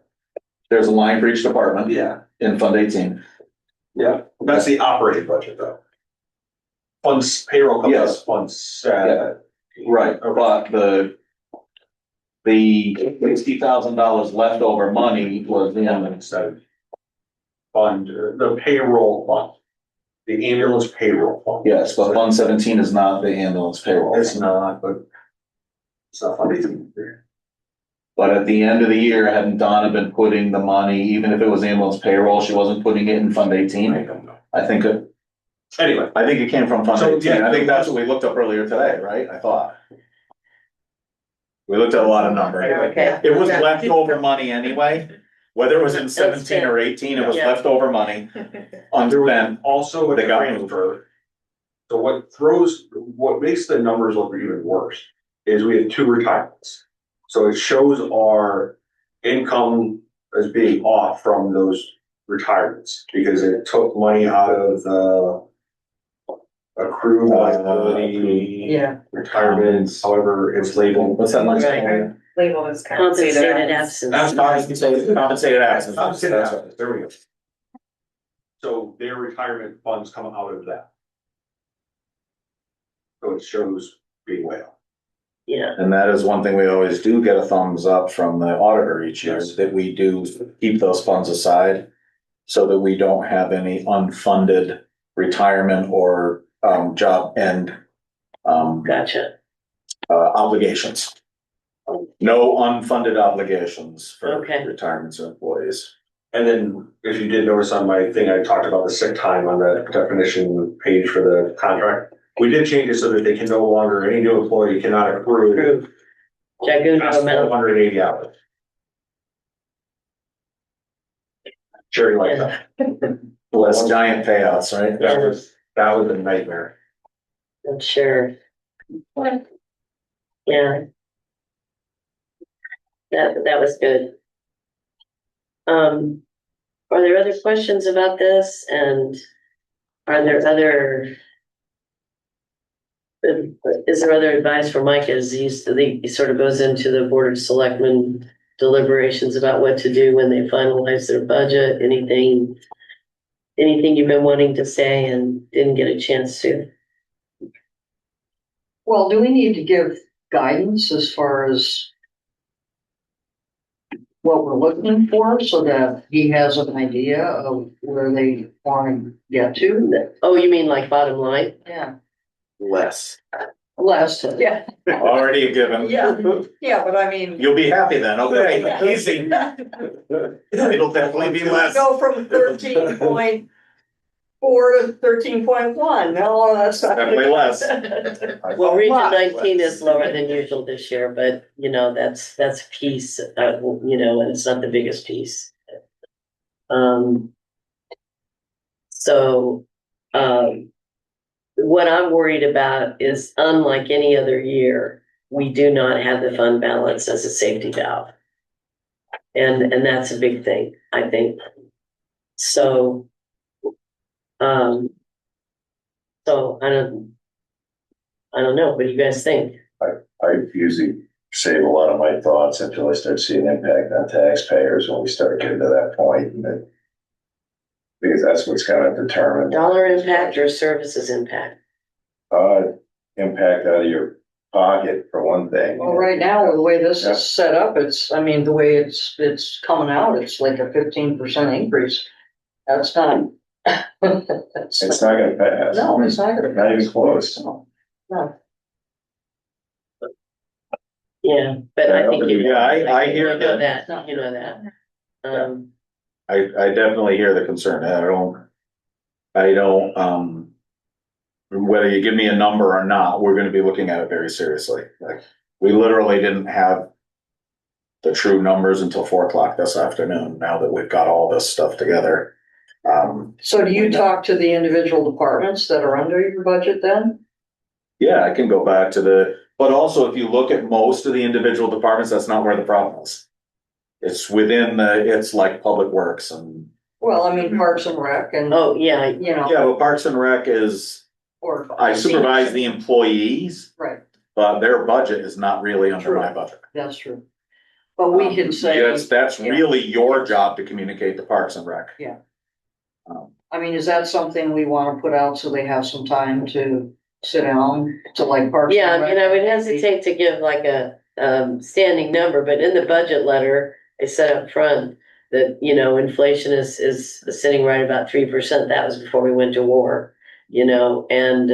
There's a line for each department. Yeah, In Fund 18. yeah, that's the operating budget though. Funds, payroll comes out of Yes. Fund 7. Right, but the $60,000 leftover money was in. Instead fund, the payroll fund, the ambulance payroll fund. Yes, but Fund 17 is not the ambulance payroll. It's not, but it's not Fund 18. But at the end of the year, hadn't Donna been putting the money, even if it was ambulance payroll, she wasn't putting it in Fund 18? I don't know. I think Anyway, it came from Fund So, 18. yeah. I think that's what we looked up earlier today, right? I thought. We looked at a lot of numbers. Okay. It was leftover money anyway, whether it was in 17 or 18, it was Yeah. leftover money. there Unspent. was also a They got transfer. So what makes the numbers look even worse is we had 2 retirements. So it shows our income as being off from those retirements because it took money out of the accrued liability, Yeah. retirements, however it's labeled. What's that line? Right. Labeled as Compensated absence. Compensated absence. Compensated absence, there we go. So their retirement funds come out of that. So it shows being way off. Yeah, And that is one thing we always do get a thumbs up from the auditor each year, Yes. that we do keep those funds aside so that we don't have any unfunded retirement or job end gotcha. obligations. No unfunded obligations for Okay. retirements of employees. And then if you did notice on my thing, I talked about the sick time on the definition page for the contract. We did change it so that they can no longer, any new employee cannot accrue Jagoon past amount. 480 hours. Cherry like that. Less giant payouts, right? That was a nightmare. I'm sure. Yeah. That was good. Are there other questions about this, and are there other? Is there other advice for Mike as he sort of goes into the Board of Selectmen deliberations about what to do when they finalize their budget? Anything you've been wanting to say and didn't get a chance to? Well, do we need to give guidance as far as what we're looking for so that he has an idea of where they want to get to? Oh, you mean like bottom line? Yeah. Less. Less, yeah. Already a given. Yeah, yeah, but I mean. You'll be happy then, okay, Yeah. easy. It'll definitely be less. Go from 13.4 to 13.1, no, that's not. Definitely less. Well, Region Lot 19 less. is lower than usual this year, but that's a piece, and it's not the biggest piece. So, what I'm worried about is, unlike any other year, we do not have the fund balance as a safety valve. And that's a big thing, I think. So, I don't know. What do you guys think? I usually save a lot of my thoughts until I start seeing impact on taxpayers when we start getting to that point. Because that's what's kind of determined. Dollar impact or services impact? Impact out of your pocket for one thing. Well, right now, the way this Yeah. is set up, I mean, the way it's coming out, it's like a 15% increase. That's not. It's not gonna pass. No, it's not gonna. Not even close. No. Yeah, but I think you. Yeah, I hear You know that. that, you know that. Um, I definitely hear the concern. I don't, whether you give me a number or not, we're gonna be looking at it very seriously. Like, we literally didn't have the true numbers until 4 o'clock this afternoon, now that we've got all this stuff together. So do you talk to the individual departments that are under your budget then? Yeah, I can go back to but also if you look at most of the individual departments, that's not where the problem is. It's within it's like Public Works and. Well, I mean, Parks and Rec and, oh, yeah, you know, Yeah, but Parks and Rec is, or. I supervise the employees, Right, but their budget is not really under my budget. that's true. But we can say. That's yeah. really your job to communicate to Parks and Rec. Yeah. Um, I mean, is that something we wanna put out so they have some time to sit down to like Parks yeah, and I Rec? mean, I would hesitate to give like a, standing number, but in the budget letter, I said up front that, you know, inflation is sitting right about 3%. That was before we went to war, you know, and,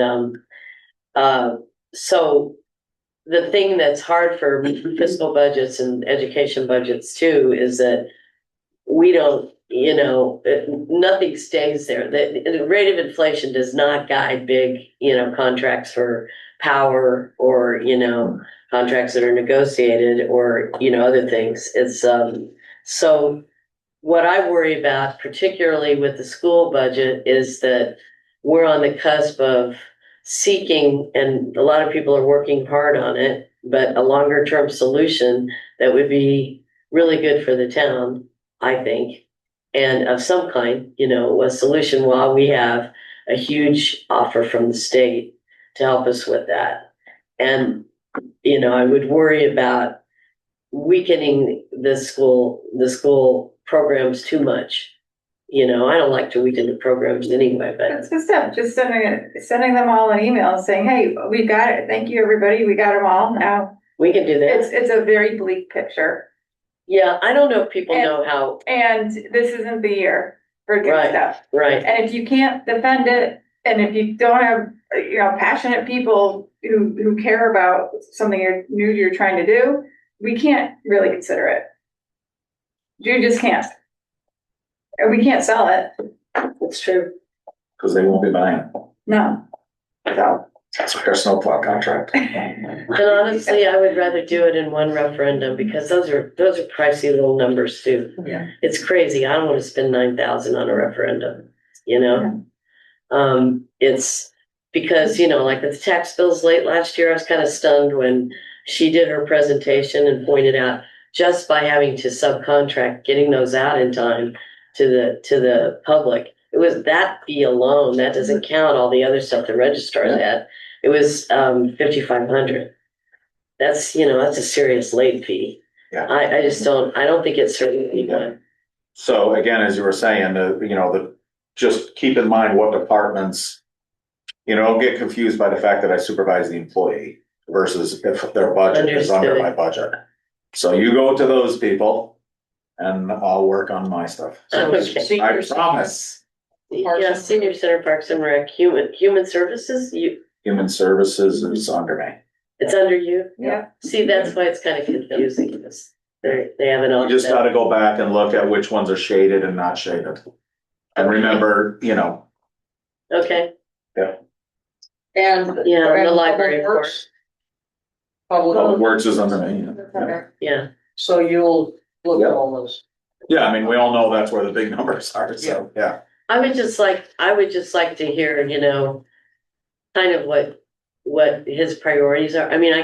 so the thing that's hard for fiscal budgets and education budgets too, is that we don't, you know, nothing stays there. The rate of inflation does not guide big, you know, contracts for power or, you know, contracts that are negotiated or, you know, other things. It's, so what I worry about, particularly with the school budget, is that we're on the cusp of seeking, and a lot of people are working hard on it, but a longer term solution that would be really good for the town, I think, and of some kind, you know, a solution while we have a huge offer from the state to help us with that. And, you know, I would worry about weakening the school programs too much. You know, I don't like to weaken the programs anyway, but It's good stuff, just sending them all an email saying, hey, we got it, thank you, everybody, we got them all now. we can do that. It's a very bleak picture, Yeah, I don't know if people know how, and this isn't the year for good Right. stuff. right, And if you can't defend it, and if you don't have, you know, passionate people who care about something you're trying to do, we can't really consider it. You just can't. And we can't sell it, it's true. Cause they won't be buying it. no. So, That's our snowplow contract. And honestly, I would rather do it in one referendum because those are pricey little numbers too. Yeah. It's crazy. I don't want to spend 9,000 on a referendum, you know? It's because, you know, like with the tax bills late last year, I was kind of stunned when she did her presentation and pointed out just by having to subcontract, getting those out in time to the public. It was that fee alone. That doesn't count all the other stuff the registrars had. It was 5,500. That's, you know, that's a serious late fee. Yeah. I just don't think it's serving anyone. So again, as you were saying, just keep in mind what departments, you know, don't get confused by the fact that I supervise the employee versus if their budget is under my budget. So you go to those people and I'll work on my stuff. So Okay. I senior promise. Yeah, Senior Center, Parks and Rec, Human Services, Human Services is under me. it's under you? yeah, See, that's why it's kind of confusing, because they have an. You just gotta go back and look at which ones are shaded and not shaded. And remember, you know, Okay, And. yeah, and the library, of course, Public Works is under me. Yeah. yeah. So you'll look at Yeah. all those. Yeah, I mean, we all know that's where the big numbers are, so, yeah. I would just like to hear, you know, kind of what his priorities are. I mean, I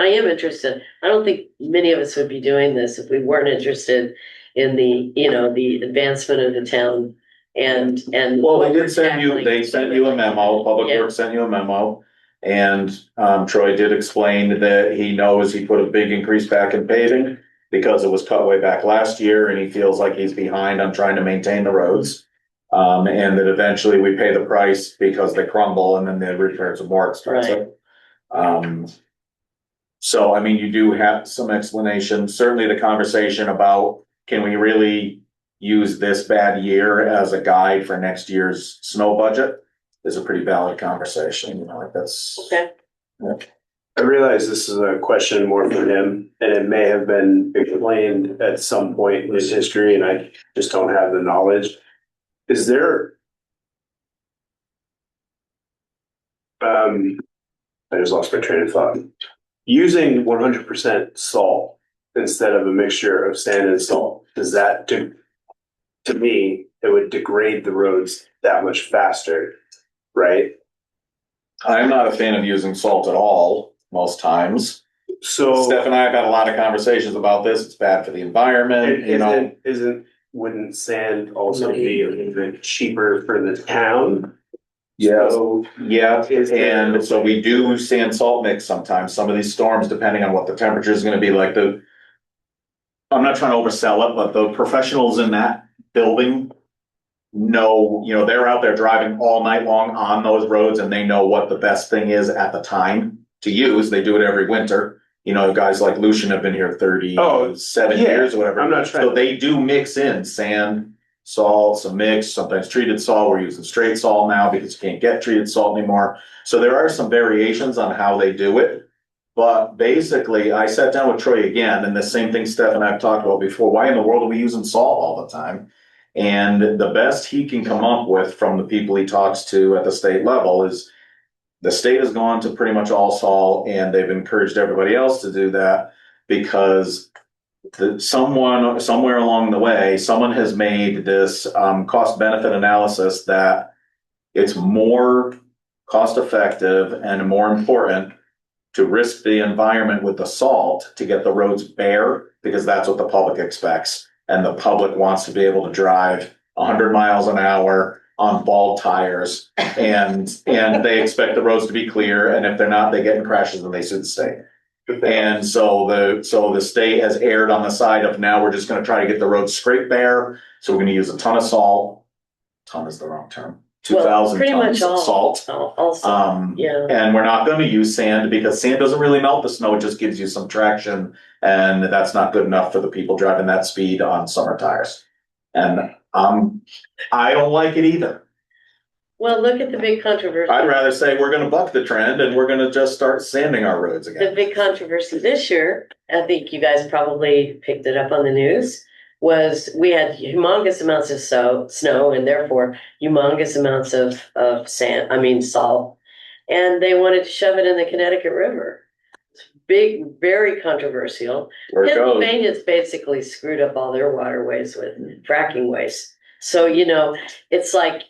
am interested. I don't think many of us would be doing this if we weren't interested in the, you know, the advancement of the town and. Well, what they we're did send you, tackling. they sent you a memo, Public Yeah. Works sent you a memo. And, Troy did explain that he knows he put a big increase back in paving because it was cut way back last year and he feels like he's behind on trying to maintain the roads. And that eventually we pay the price because they crumble and then the repairs are more expensive. So, I mean, you do have some explanation, certainly the conversation about, can we really use this bad year as a guide for next year's snow budget? Is a pretty valid conversation, you know, like that's. Okay. Yeah. I realize this is a question more for him, and it may have been explained at some point in his history, and I just don't have the knowledge. Is there? I just lost my train of thought. Using 100% salt instead of a mixture of sand and salt, does that to me, it would degrade the roads that much faster, right? I'm not a fan of using salt at all, most times. So Steph and I have had a lot of conversations about this. It's bad for the environment, you know. Wouldn't sand also be a little bit cheaper for the town? Yeah, So, yeah, and so we do sand salt mix sometimes. Some of these storms, depending on what the temperature is gonna be like, I'm not trying to oversell it, but the professionals in that building know, you know, they're out there driving all night long on those roads and they know what the best thing is at the time to use. They do it every winter. You know, guys like Lucian have been here 37 years or whatever. I'm not trying. So they do mix in sand, salt, some mix, sometimes treated salt. We're using straight salt now because you can't get treated salt anymore. So there are some variations on how they do it. But basically, I sat down with Troy again, and the same thing Steph and I have talked about before. Why in the world are we using salt all the time? And the best he can come up with from the people he talks to at the state level is the state has gone to pretty much all salt, and they've encouraged everybody else to do that because someone somewhere along the way, someone has made this cost benefit analysis that it's more cost effective and more important to risk the environment with the salt to get the roads bare, because that's what the public expects. And the public wants to be able to drive 100 miles an hour on bald tires, and they expect the roads to be clear. And if they're not, they get in crashes and they sue the state. And so the state has erred on the side of, now we're just going to try to get the roads scrape bare. So we're going to use a ton of salt. Ton is the wrong term. 2,000 tons of salt. Yeah. And we're not going to use sand because sand doesn't really melt the snow. It just gives you some traction. And that's not good enough for the people driving that speed on summer tires. And I don't like it either. Well, look at the big controversy. I'd rather say we're going to buck the trend and we're going to just start sanding our roads again. The big controversy this year, I think you guys probably picked it up on the news, was we had humongous amounts of snow and therefore humongous amounts of salt. And they wanted to shove it in the Connecticut River. It's big, very controversial. Pennsylvania's basically screwed up all their waterways with fracking waste. So, you know, it's like,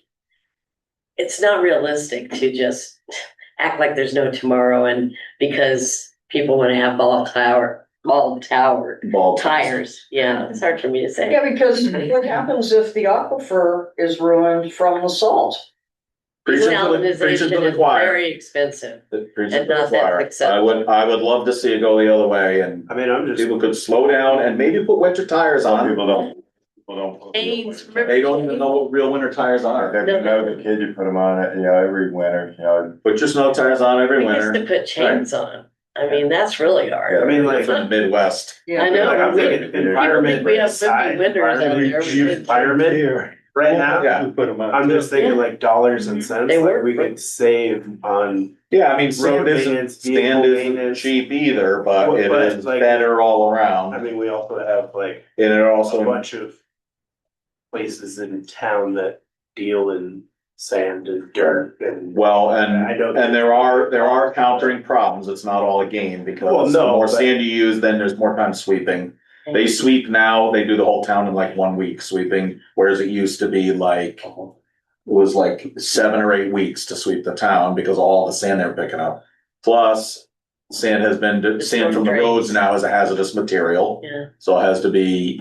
it's not realistic to just act like there's no tomorrow, and because people want to have bald tires. Yeah, it's hard for me to say. Yeah, because what happens if the aquifer is ruined from the salt? Desalinization is very expensive and not that acceptable. I would love to see it go the other way, and I mean, people could slow down and maybe put winter tires on. People don't. They don't even know what real winter tires are. If you know the kid, you put them on it, you know, every winter, you know. Put your snow tires on every We winter. used to put chains on. I mean, that's really hard. I mean, like from the Midwest. I know. Like, I'm thinking environment. We have 50 winters out there. Environment right now. Yeah. I'm just thinking like dollars and cents. They like work we for- could save on. Yeah, I mean, Road maintenance, sand vehicle isn't maintenance. cheap either, but Well, it but, is like, better all around. I mean, we also have like And it also a bunch of places in town that deal in sand and dirt and. well, I and don't. there are countering problems. It's not all a game because Well, the no, more but- sand you use, then there's more time sweeping. They sweep now, they do the whole town in like 1 week sweeping, whereas it used to be like, it was like 7 or 8 weeks to sweep the town because of all the sand they're picking up. Plus, sand from the roads now is a hazardous material. Yeah. So it has to be,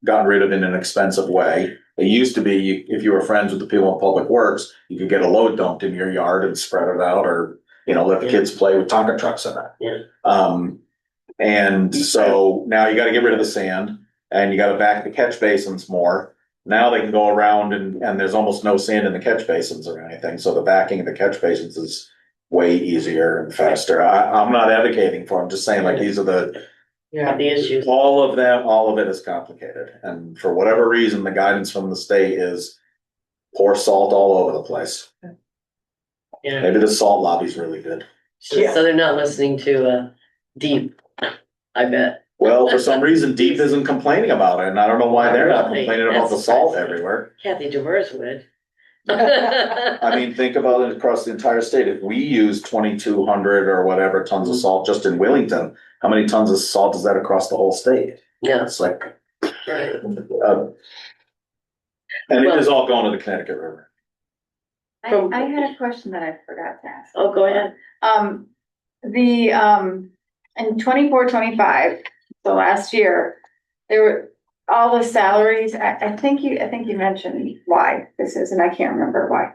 gotten rid of in an expensive way. It used to be, if you were friends with the people in Public Works, you could get a load dumped in your yard and spread it out, or, let the kids play with Tonka trucks in it. Yeah. And so now you gotta get rid of the sand, and you gotta back the catch basins more. Now they can go around and there's almost no sand in the catch basins or anything, so the backing of the catch basins is way easier and faster. I'm not advocating for, I'm just saying, like, these are the issues. all of it is complicated, and for whatever reason, the guidance from the state is pour salt all over the place. Yeah. Maybe the salt lobby's really good. So they're not listening to Deep, I bet. Well, for some reason, Deep isn't complaining about it, and I don't know why they're not complaining about the salt everywhere. Kathy Demers would. I mean, think about it across the entire state. If we use 2,200 or whatever tons of salt just in Wellington, how many tons of salt is that across the whole state? Yeah. It's like, Right. and it is all going to the Connecticut River. I had a question that I forgot to ask. Oh, go ahead. In 24-25, so last year, there were all the salaries, I think you mentioned why this is, and I can't remember why.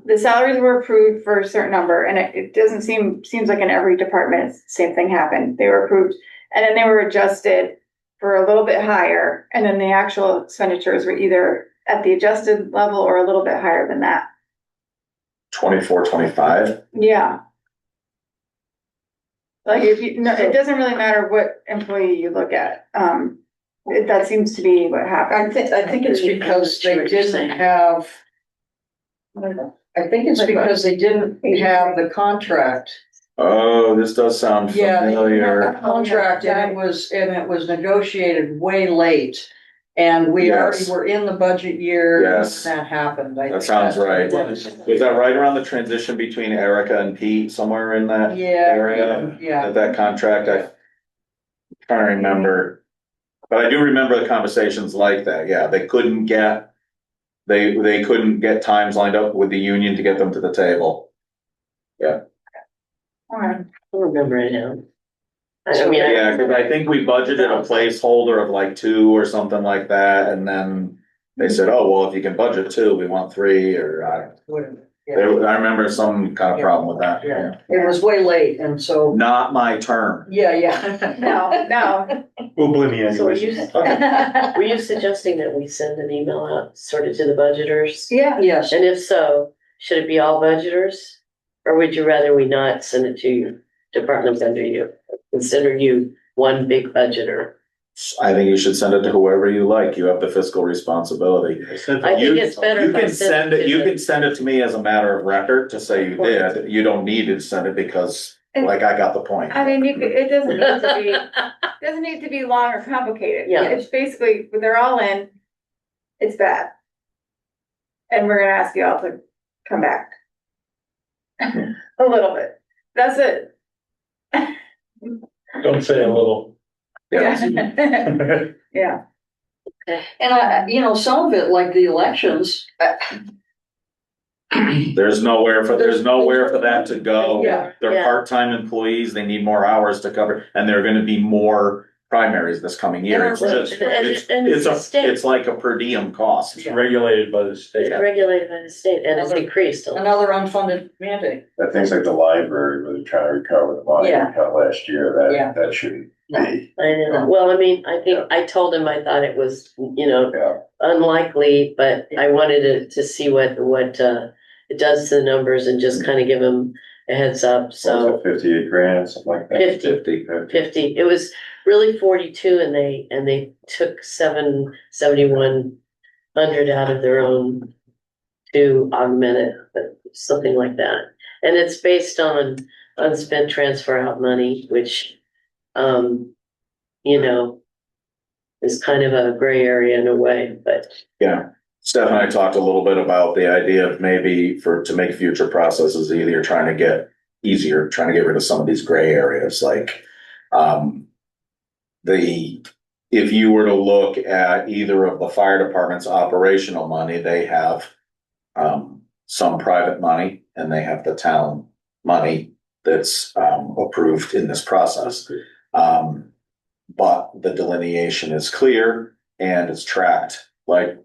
The salaries were approved for a certain number, and it doesn't seems like in every department, same thing happened. They were approved, and then they were adjusted for a little bit higher, and then the actual expenditures were either at the adjusted level or a little bit higher than that. 24, 25. Yeah. Like it doesn't really matter what employee you look at. That seems to be what happened. I think it's because they didn't have. I think it's because they didn't have the contract. Oh, this does sound familiar. Contract, and it was negotiated way late. And we already were in the budget year when that happened. That sounds right. Was that right around the transition between Erica and Pete, somewhere in that area? Yeah. That contract, I can't remember. But I do remember the conversations like that. Yeah, they couldn't get times lined up with the union to get them to the table. Yeah. Alright. I remember it now. Yeah, because I think we budgeted a placeholder of like 2 or something like that, and then they said, "Oh, well, if you can budget 2, we want 3," or I don't know. I remember some kind of problem with that. Yeah, it was way late, and so. Not my term. Yeah. No. We'll blame you So anyways. were you suggesting that we send an email out sort of to the budgeters? Yeah. Yes. And if so, should it be all budgeters? Or would you rather we not send it to departments under you? Consider you one big budgeter. I think you should send it to whoever you like. You have the fiscal responsibility. I think it's better. You can send it. You can send it to me as a matter of record to say you did. You don't need to send it because, like, I got the point. I mean, it doesn't need to be long or complicated. Yeah. It's basically, when they're all in, it's bad. And we're gonna ask you all to come back. A little bit. That's it. Don't say a little. Yeah. Yeah. And some of it, like the elections. There's nowhere for that to go. Yeah. They're part-time employees. They need more hours to cover, and there are gonna be more primaries this coming year. It's just, it's like a per diem cost. It's regulated by the state. It's regulated by the state and it's increased. Another unfunded mandate. That things like the library, where they're trying to recover the money we cut last year, that shouldn't be. I know. Well, I mean, I think I told him I thought it was, unlikely, but I wanted to see what it does to the numbers and just kind of give him a heads up. So 58 grand, something like that. 50. It was really 42, and they took 7,100 out of their own to augment it, but something like that. And it's based on unspent transfer out money, which is kind of a gray area in a way, but. Yeah. Steph and I talked a little bit about the idea of maybe to make future processes easier, trying to get rid of some of these gray areas, like, if you were to look at either of the fire department's operational money, they have, some private money and they have the town money that's, approved in this process. But the delineation is clear and it's tracked, like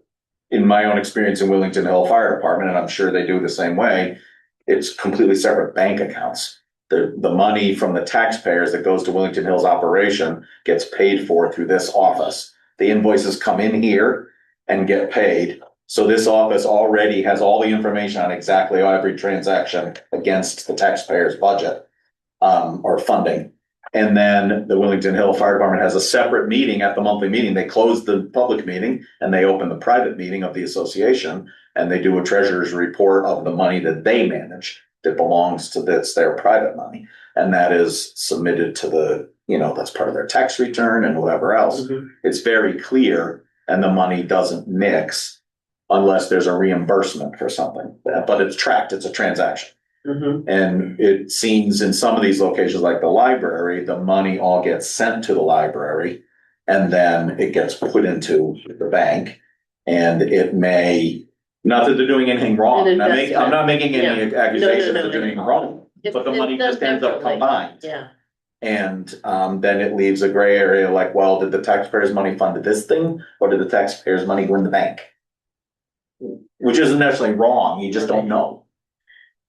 in my own experience in Willington Hill Fire Department, and I'm sure they do the same way, it's completely separate bank accounts. The money from the taxpayers that goes to Willington Hill's operation gets paid for through this office. The invoices come in here and get paid. So this office already has all the information on exactly every transaction against the taxpayer's budget, or funding. And then the Willington Hill Fire Department has a separate meeting at the monthly meeting. They close the public meeting and they open the private meeting of the association, and they do a treasurer's report of the money that they manage that belongs to this, their private money. And that is submitted to the, that's part of their tax return and whatever else. Mhm. It's very clear, and the money doesn't mix unless there's a reimbursement for something, but it's tracked, it's a transaction. Mhm. And it seems in some of these locations, like the library, the money all gets sent to the library and then it gets put into the bank. And it may, not that they're doing anything wrong. An I'm not making any investment. accusations No, that they're doing anything wrong, but the money It's done just ends up differently. combined. Yeah, And then it leaves a gray area like, well, did the taxpayers' money fund this thing, or did the taxpayers' money go in the bank? Which isn't necessarily wrong, you just don't know.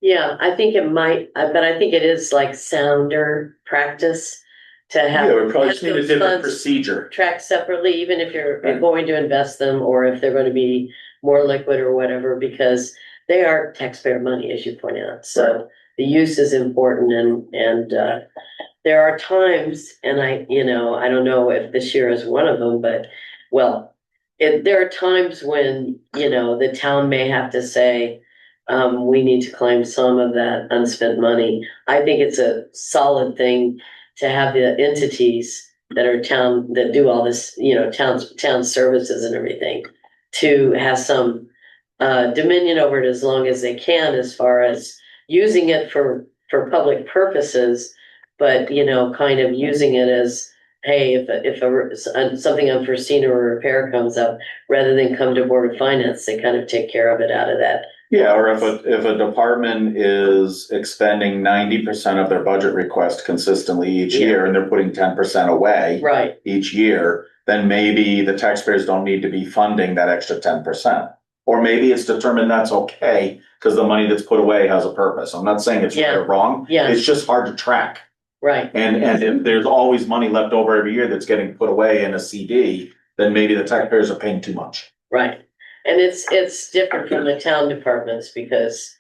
yeah, I think it might, but I think it is like sounder practice to have. Yeah, we probably just have need a those different funds procedure. tracked separately, even if you're Right. going to invest them or if they're going to be more liquid or whatever, because they are taxpayer money, as you point out. So the use is important, and there are times, and I don't know if this year is one of them, but there are times when, the town may have to say, we need to claim some of that unspent money. I think it's a solid thing to have the entities that are that do all this, town services and everything, to have some dominion over it as long as they can, as far as using it for public purposes, but kind of using it as, hey, if something unforeseen or a repair comes up, rather than come to Board of Finance, they kind of take care of it out of that. Yeah, or if a department is expending 90% of their budget request consistently each Yeah. year, and they're putting 10% away Right, each year, then maybe the taxpayers don't need to be funding that extra 10%. Or maybe it's determined that's okay, because the money that's put away has a purpose. I'm not saying it's right or wrong. Yeah. It's just hard to track. right. And if there's always money left over every year that's getting put away in a CD, then maybe the taxpayers are paying too much. Right, and it's different from the town departments because,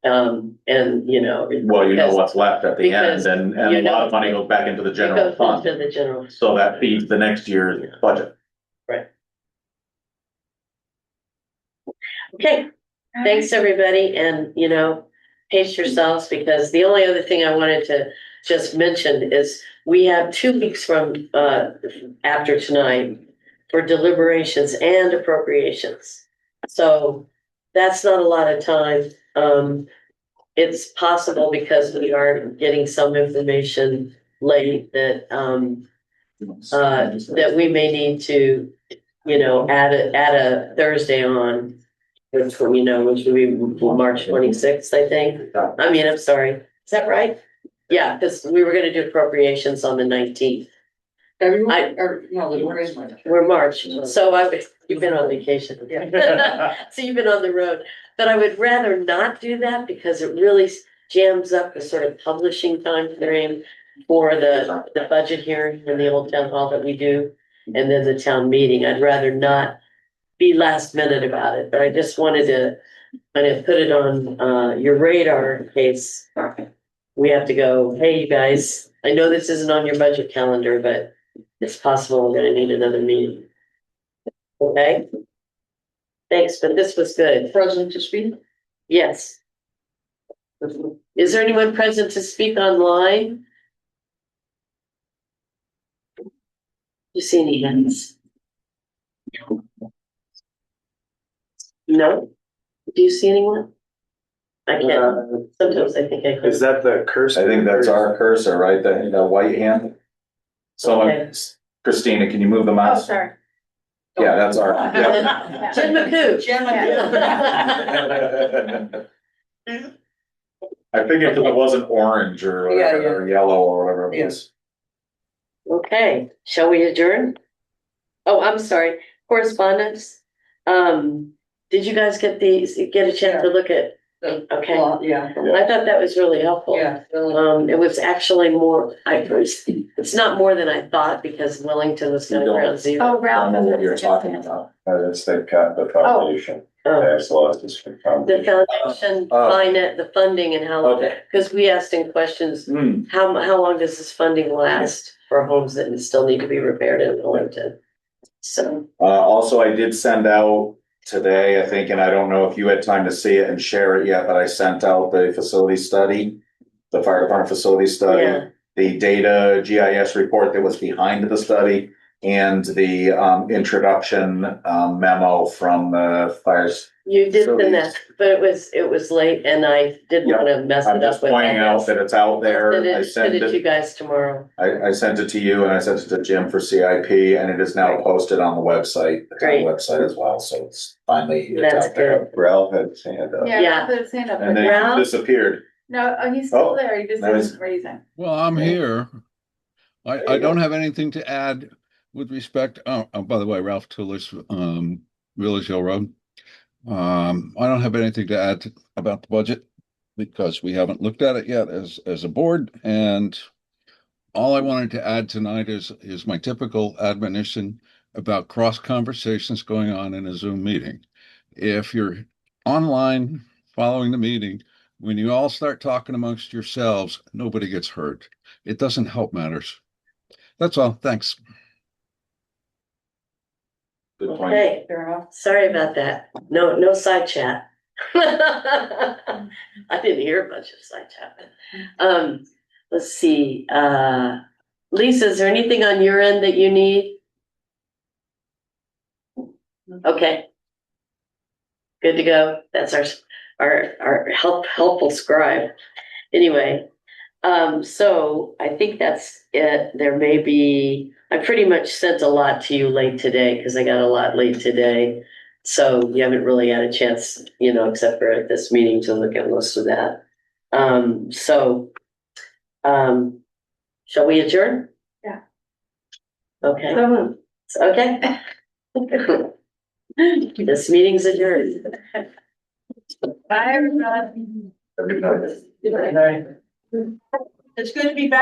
Well, because what's left at the because end, and a lot of money goes back into the it general goes fund. into the general. So that feeds the next year's budget. Okay, thanks, everybody, and, pace yourselves, because the only other thing I wanted to just mention is we have 2 weeks from, after tonight for deliberations and appropriations. So that's not a lot of time. It's possible, because we are getting some information late, that, that we may need to, add a Thursday on, which would be March 26th, I think. I'm sorry, is that right? Yeah, because we were gonna do appropriations on the 19th. We're March, so you've been on vacation. So you've been on the road, but I would rather not do that, because it really jams up the sort of publishing time frame for the budget hearing in the old town hall that we do, and then the town meeting. I'd rather not be last minute about it, but I just wanted to kind of put it on your radar in case we have to go, hey, you guys, I know this isn't on your budget calendar, but it's possible we're gonna need another meeting. Okay? Thanks, but this was good. Present to speak? Yes. Is there anyone present to speak online? Do you see any hands? No? Do you see anyone? I can't, sometimes I think I Is can. that the cursor? I think that's our cursor, right? The white hand. Someone, Okay. Christina, can you move the Oh, mouse? sorry. Yeah, that's our. Yeah. Jen McCoo. I figured if it wasn't orange or whatever, or yellow or whatever it was. Okay, shall we adjourn? Oh, I'm sorry, correspondence. did you guys get get a chance to look at? Okay, Yeah, I thought that was really helpful. yeah, really. It was actually more, it's not more than I thought because Wellington was kind of ground zero. Oh, I don't know Ralph. what you're talking about. That's the foundation. Oh, Tax laws is for the foundation. foundation, Oh. the funding and how, Okay. because we asked him questions, Hmm, how long does this funding last for homes that still need to be repaired in Wellington? So, also, I did send out today, I think, and I don't know if you had time to see it and share it yet, but I sent out the facility study, the fire department facility study, yeah, the data GIS report that was behind the study, and the introduction memo from the fires. you did So send these- that, but it was late and I didn't Yeah, want to mess I'm it up just with. pointing out that it's out there. I Send sent it to you it, guys tomorrow. I sent it to you and I sent it to Jim for CIP, and it is now posted on the website, the town Great. website as well, so it's finally. That's out there. Ralph had his hand up. Yeah, Yeah. Ralph put his hand up. And then Ralph? he disappeared. No, oh, he's still Oh, there, he just nice. isn't raising. Well, I'm here. There I you don't go. have anything to add with respect, by the way, Ralph Tullis, Village Hill Road. I don't have anything to add about the budget because we haven't looked at it yet as a board. And all I wanted to add tonight is my typical admonition about cross conversations going on in a Zoom meeting. If you're online following the meeting, when you all start talking amongst yourselves, nobody gets hurt. It doesn't help matters. That's all. Thanks. Good point. Okay, Fair enough. sorry about that. No side chat. I didn't hear much of side chat. Let's see, Lisa, is there anything on your end that you need? Okay. Good to go. That's our helpful scribe. Anyway, so I think that's it. There may be, I pretty much sent a lot to you late today because I got a lot late today. So you haven't really had a chance, except for at this meeting to look at most of that. Shall we adjourn? Yeah. Okay, So, okay. This meeting's adjourned. bye, everybody. Every night. It's good to be back.